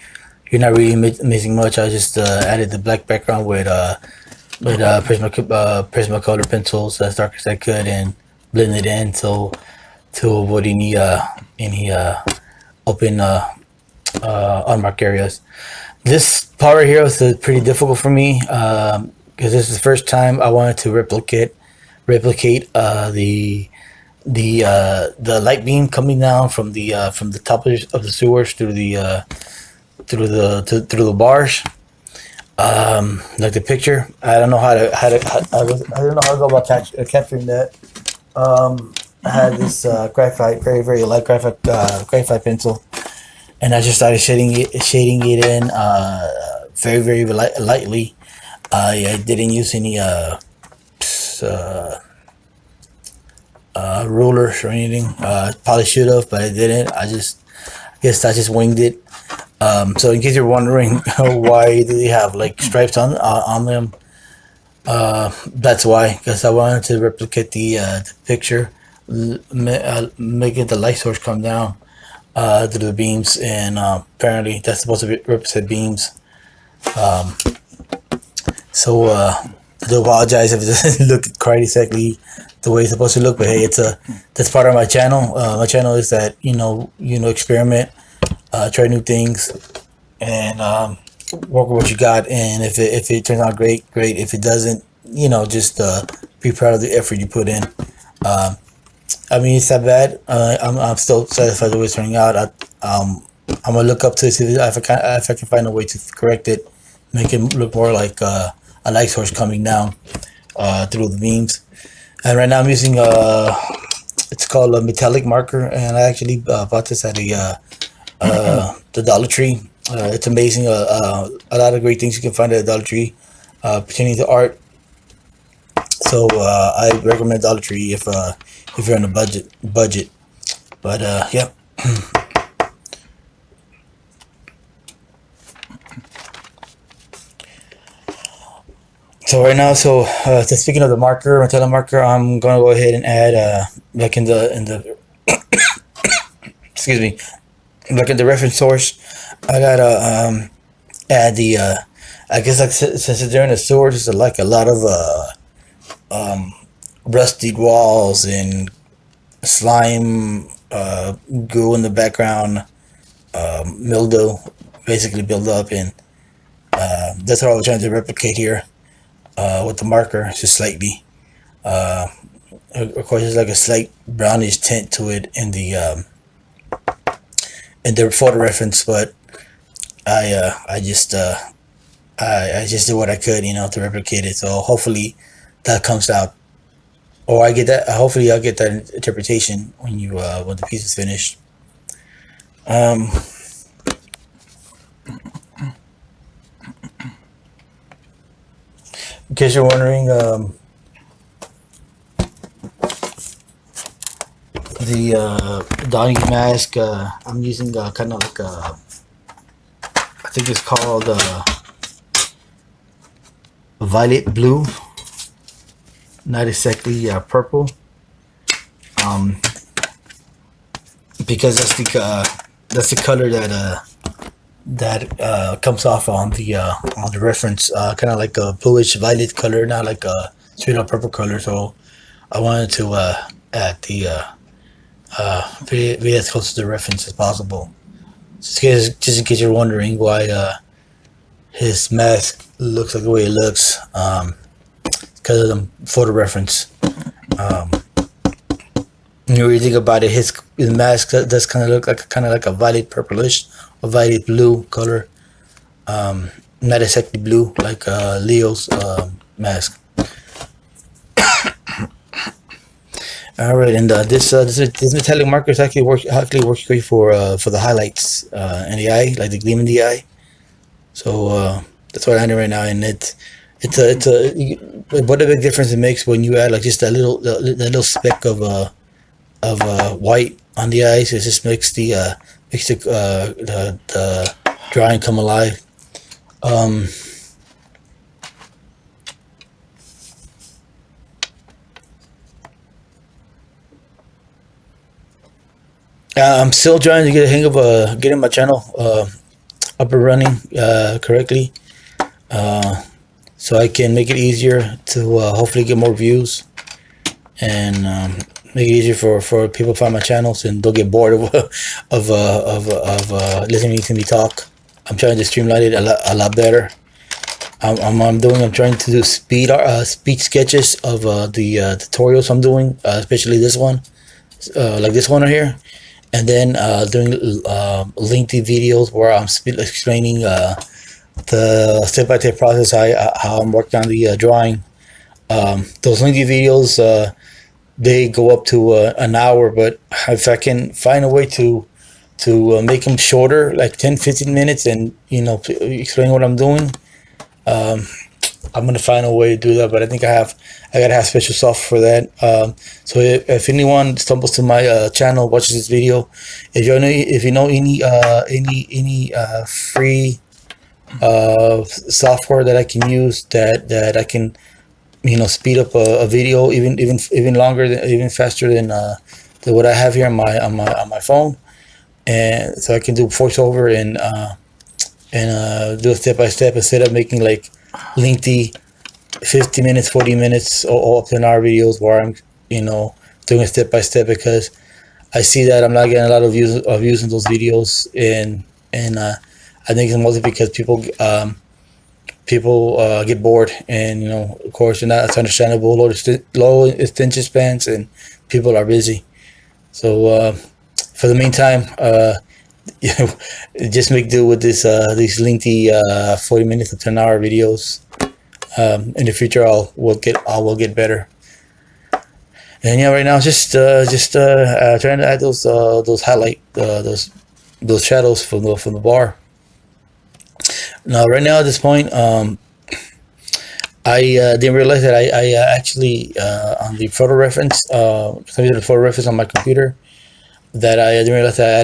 You're not really missing much. I just added the black background with Prisma color pencils as dark as I could, and blend it in to avoid any open unmarked areas. This part right here was pretty difficult for me because this is the first time I wanted to replicate the light beam coming down from the top of the sewers through the bars, like the picture. I don't know how to go about capturing that. I had this graphite, very light graphite pencil, and I just started shading it in very lightly. I didn't use any rulers or anything. Probably should have, but I didn't. I guess I just winged it. So in case you're wondering why do they have like stripes on them, that's why. Because I wanted to replicate the picture, making the light source come down to the beams, and apparently that's supposed to represent beams. So I do apologize if it doesn't look quite exactly the way it's supposed to look. But hey, that's part of my channel. My channel is that experiment, try new things, and work with what you got. And if it turns out great, great. If it doesn't, just be proud of the effort you put in. I mean, it's not bad. I'm still satisfied with the way it's turning out. I'm gonna look up to see if I can find a way to correct it, make it look more like a light source coming down through the beams. And right now I'm using it's called a metallic marker, and I actually bought this at the Dollar Tree. It's amazing. A lot of great things you can find at the Dollar Tree pertaining to art. So I recommend Dollar Tree if you're on a budget. But yeah. So right now, so speaking of the metallic marker, I'm gonna go ahead and add back in the excuse me, back in the reference source. I gotta add the I guess like since they're in the sewers, there's like a lot of rusted walls and slime, goo in the background, mildew basically build up, and that's what I was trying to replicate here. With the marker, just slightly. Of course, there's like a slight brownish tint to it in the photo reference, but I just did what I could, to replicate it. So hopefully that comes out, or I get that. Hopefully, I'll get that interpretation when the piece is finished. In case you're wondering, the Donnie mask I'm using kind of like I think it's called violet blue, not exactly purple, because that's the color that comes off on the reference, kind of like a bluish violet color, not like a straight up purple color. So I wanted to add the be as close to the reference as possible. Just in case you're wondering why his mask looks like the way it looks, because of the photo reference. When you think about it, his mask does kind of look like a violet purplish or violet blue color, not exactly blue like Leo's mask. All right, and this metallic marker actually works great for the highlights in the eye, like the gleam in the eye. So that's what I'm doing right now, and it's what a big difference it makes when you add like just that little speck of white on the eyes. It just makes the drawing come alive. I'm still trying to get a hang of getting my channel up and running correctly, so I can make it easier to hopefully get more views and make it easier for people to find my channels and don't get bored of listening to me talk. I'm trying to streamline it a lot better. I'm trying to do speed sketches of the tutorials I'm doing, especially this one, like this one right here. And then doing lengthy videos where I'm explaining the step-by-step process, how I'm working on the drawing. Those lengthy videos, they go up to an hour, but if I can find a way to make them shorter, like 10-15 minutes, and explain what I'm doing, I'm gonna find a way to do that. But I think I gotta have special software for that. So if anyone stumbles to my channel, watches this video, if you know any free software that I can use that I can speed up a video even longer, even faster than what I have here on my phone, and so I can do voiceover and do a step-by-step instead of making like lengthy 50 minutes, 40 minutes, or up to an hour videos where doing it step by step, because I see that I'm not getting a lot of views in those videos, and I think it's mostly because people get bored, and of course, that's understandable. Low attention spans, and people are busy. So for the meantime, just make do with these lengthy 40 minutes to 10-hour videos. In the future, I will get better. And yeah, right now just trying to add those highlight those shadows from the bar. Now, right now at this point, I didn't realize that I actually on the photo reference, I did a photo reference on my computer, that I didn't realize that I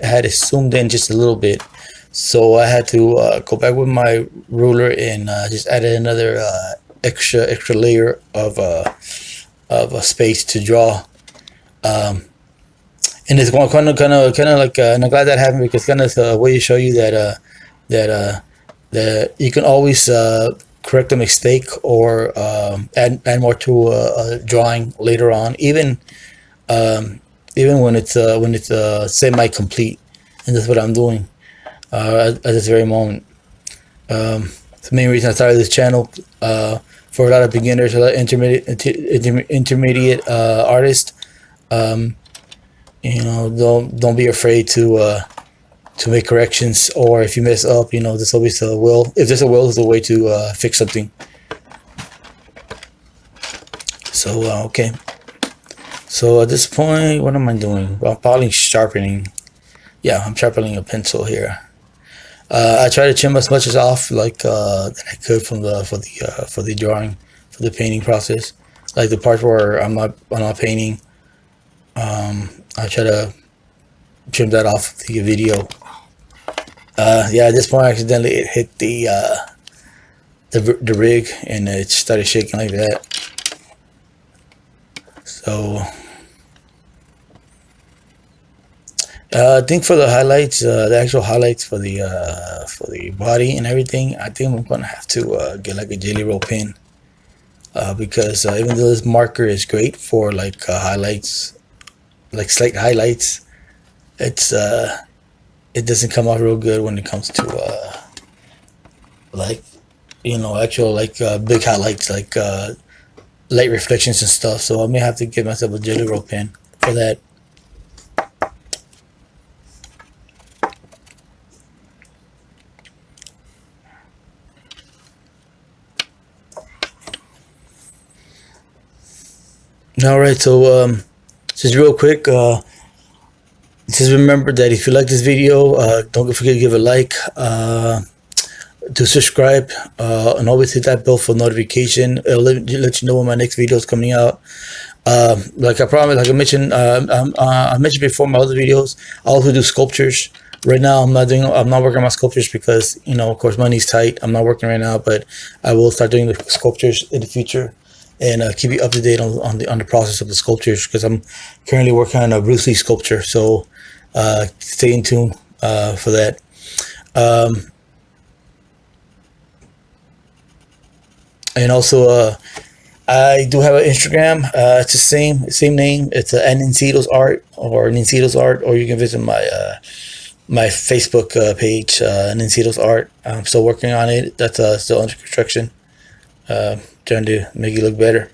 had it zoomed in just a little bit, so I had to go back with my ruler and just added another extra layer of a space to draw. And it's kind of like, and I'm glad that happened, because kind of a way to show you that you can always correct a mistake, or add more to a drawing later on, even when it's semi complete. And that's what I'm doing at this very moment. It's the main reason I started this channel, for a lot of beginners, a lot of intermediate artists. Don't be afraid to make corrections, or if you mess up, there's always a will. If there's a will, there's a way to fix something. So okay. So at this point, what am I doing? Well, I'm probably sharpening. Yeah, I'm sharpening a pencil here. I try to trim as much as off that I could for the drawing, for the painting process. Like the part where I'm not painting, I try to trim that off the video. Yeah, at this point, I accidentally hit the rig, and it started shaking like that. So I think for the highlights, the actual highlights for the body and everything, I think I'm gonna have to get like a jelly roll pen, because even though this marker is great for highlights, like slight highlights, it doesn't come out real good when it comes to actual big highlights, light reflections and stuff. So I may have to get myself a jelly roll pen for that. All right, so just real quick, just remember that if you like this video, don't forget to give a like, to subscribe, and always hit that bell for notification. It'll let you know when my next video is coming out. Like I mentioned, I mentioned before in my other videos, I also do sculptures. Right now, I'm not working on my sculptures because, of course, money's tight. I'm not working right now, but I will start doing the sculptures in the future, and keep you up to date on the process of the sculptures, because I'm currently working on a Bruce Lee sculpture. So stay in tune for that. And also, I do have an Instagram. It's the same name. It's Nincito's Art, or Nincito's Art, or you can visit my Facebook page, Nincito's Art. I'm still working on it. That's still under construction. Trying to make it look better.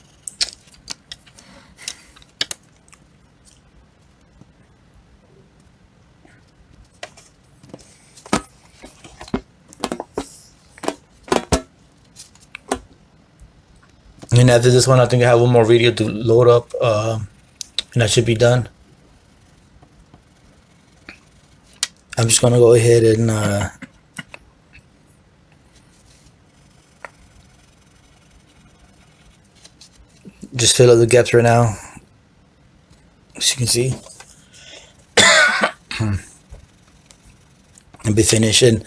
And after this one, I think I have one more video to load up, and that should be done. I'm just gonna go ahead and just fill up the gaps right now, as you can see, and be finished. And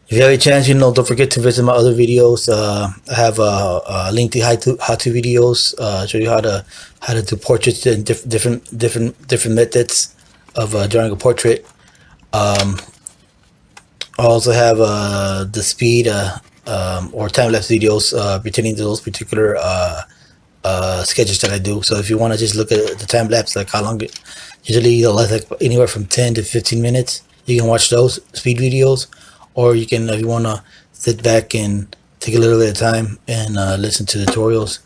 if you have a chance, don't forget to visit my other videos. I have lengthy how-to videos, show you how to do portraits and different methods of drawing a portrait. I also have the speed or time-lapse videos pertaining to those particular sketches that I do. So if you want to just look at the time lapse, like how long it usually lasts, like anywhere from 10 to 15 minutes, you can watch those speed videos, or you can, if you want to sit back and take a little bit of time and listen to tutorials.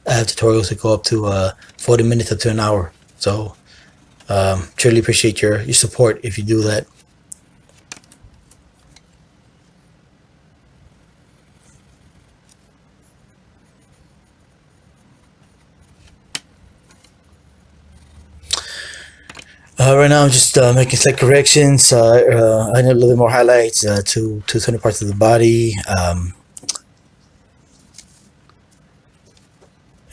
I have tutorials that go up to 40 minutes up to an hour. So truly appreciate your support if you do that. Right now I'm just making slight corrections. I need a little bit more highlights to certain parts of the body.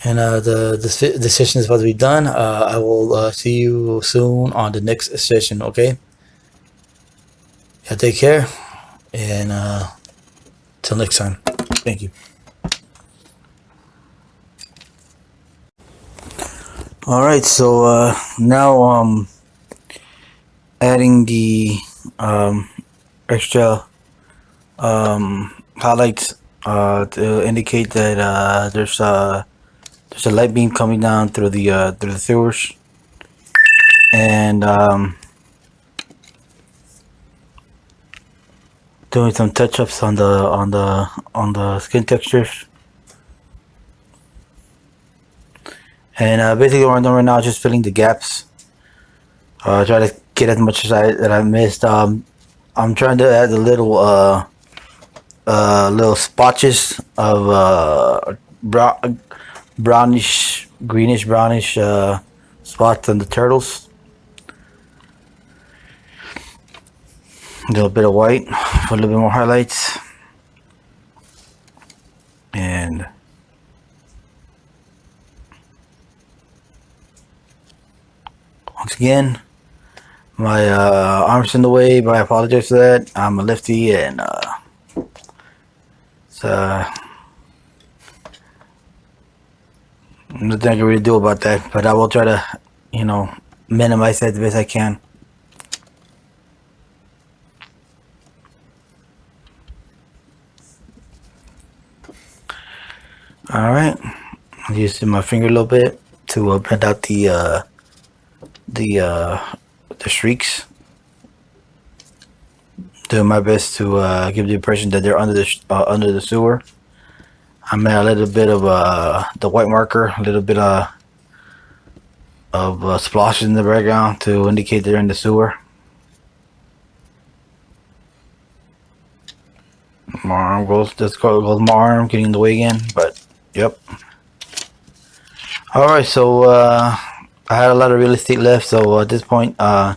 And the session is about to be done. I will see you soon on the next session. Okay. Yeah, take care, and till next time. Thank you. All right. So now adding the extra highlights to indicate that there's a light beam coming down through the sewers, and doing some touch-ups on the skin textures. And basically what I'm doing right now is just filling the gaps. Try to get as much as I missed. I'm trying to add the little spotches of brownish, greenish, brownish spots on the turtles. A little bit of white for a little bit more highlights. And once again, my arm's in the way, but I apologize for that. I'm a lefty, and it's nothing I can really do about that. But I will try to, minimize that the best I can. All right, I'm using my finger a little bit to blend out the streaks. Doing my best to give the impression that they're under the sewer. I'm at a little bit of the white marker, a little bit of splashes in the background to indicate they're in the sewer. My arm goes my arm getting in the way again, but yep. Alright, so I had a lot of real estate left, so at this point I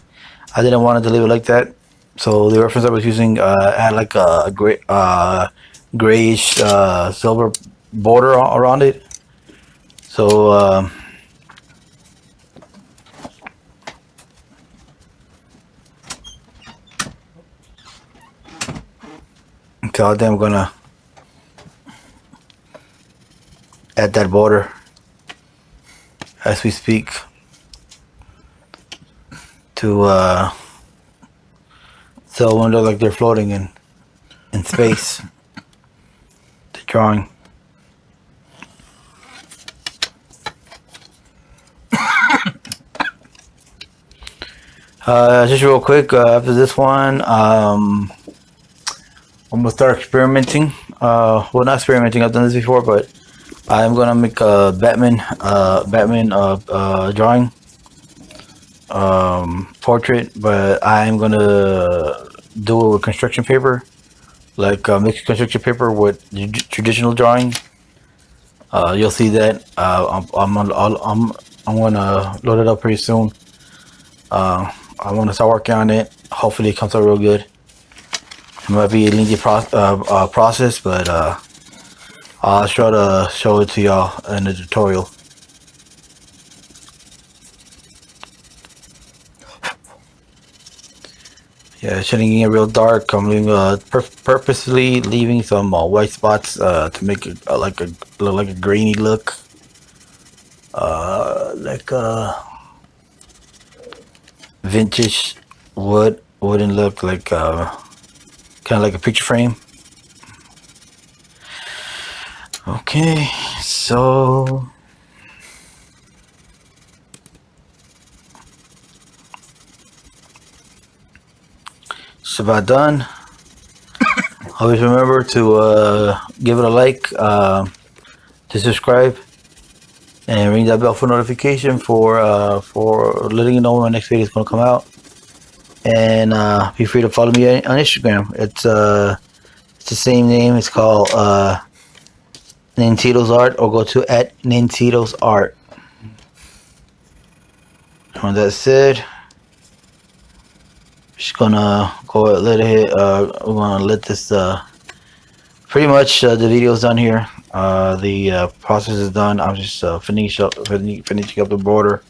didn't want to leave it like that. So the reference I was using had like a grayish silver border around it. So okay, I'm gonna add that border as we speak to so it won't look like they're floating in space. The drawing. Just real quick, after this one, I'm gonna start experimenting. Well, not experimenting. I've done this before, but I'm gonna make a Batman drawing portrait, but I'm gonna do it with construction paper, like mix construction paper with traditional drawing. You'll see that. I'm gonna load it up pretty soon. I'm gonna start working on it. Hopefully, it comes out real good. It might be a lengthy process, but I'll try to show it to y'all in the tutorial. Yeah, it's getting it real dark. I'm leaving, purposely leaving some white spots to make it look like a grainy look, like a vintage wooden look, like kind of like a picture frame. Okay, so It's about done. Always remember to give it a like, to subscribe, and ring that bell for notification for letting you know when my next video is going to come out. And be free to follow me on Instagram. It's the same name. It's called Nintendo's Art, or go to @Nintendo's Art. When that's said, just gonna go let it hit. We're gonna let this. Pretty much the video's done here. The process is done. I'm just finishing up the border.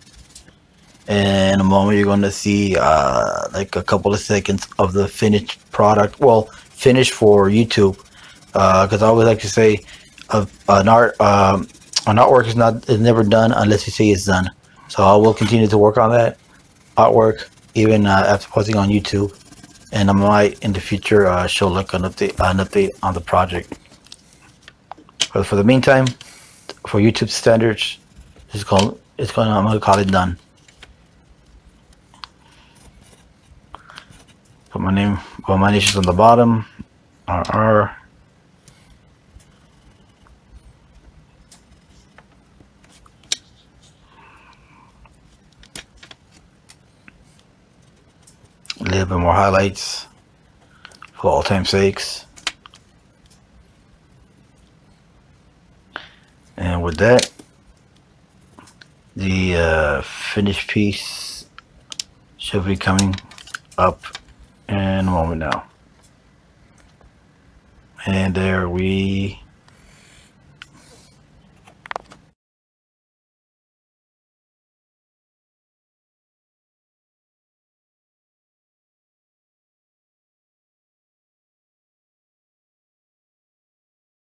And in a moment, you're gonna see like a couple of seconds of the finished product. Well, finished for YouTube. Because I always like to say, an artwork is never done unless you say it's done. So I will continue to work on that artwork even after posting on YouTube, and I might in the future show like an update on the project. But for the meantime, for YouTube standards, I'm gonna call it done. Put my name, well, my initials on the bottom. RR. A little bit more highlights for all time's sakes. And with that, the finished piece should be coming up in a moment now. And there we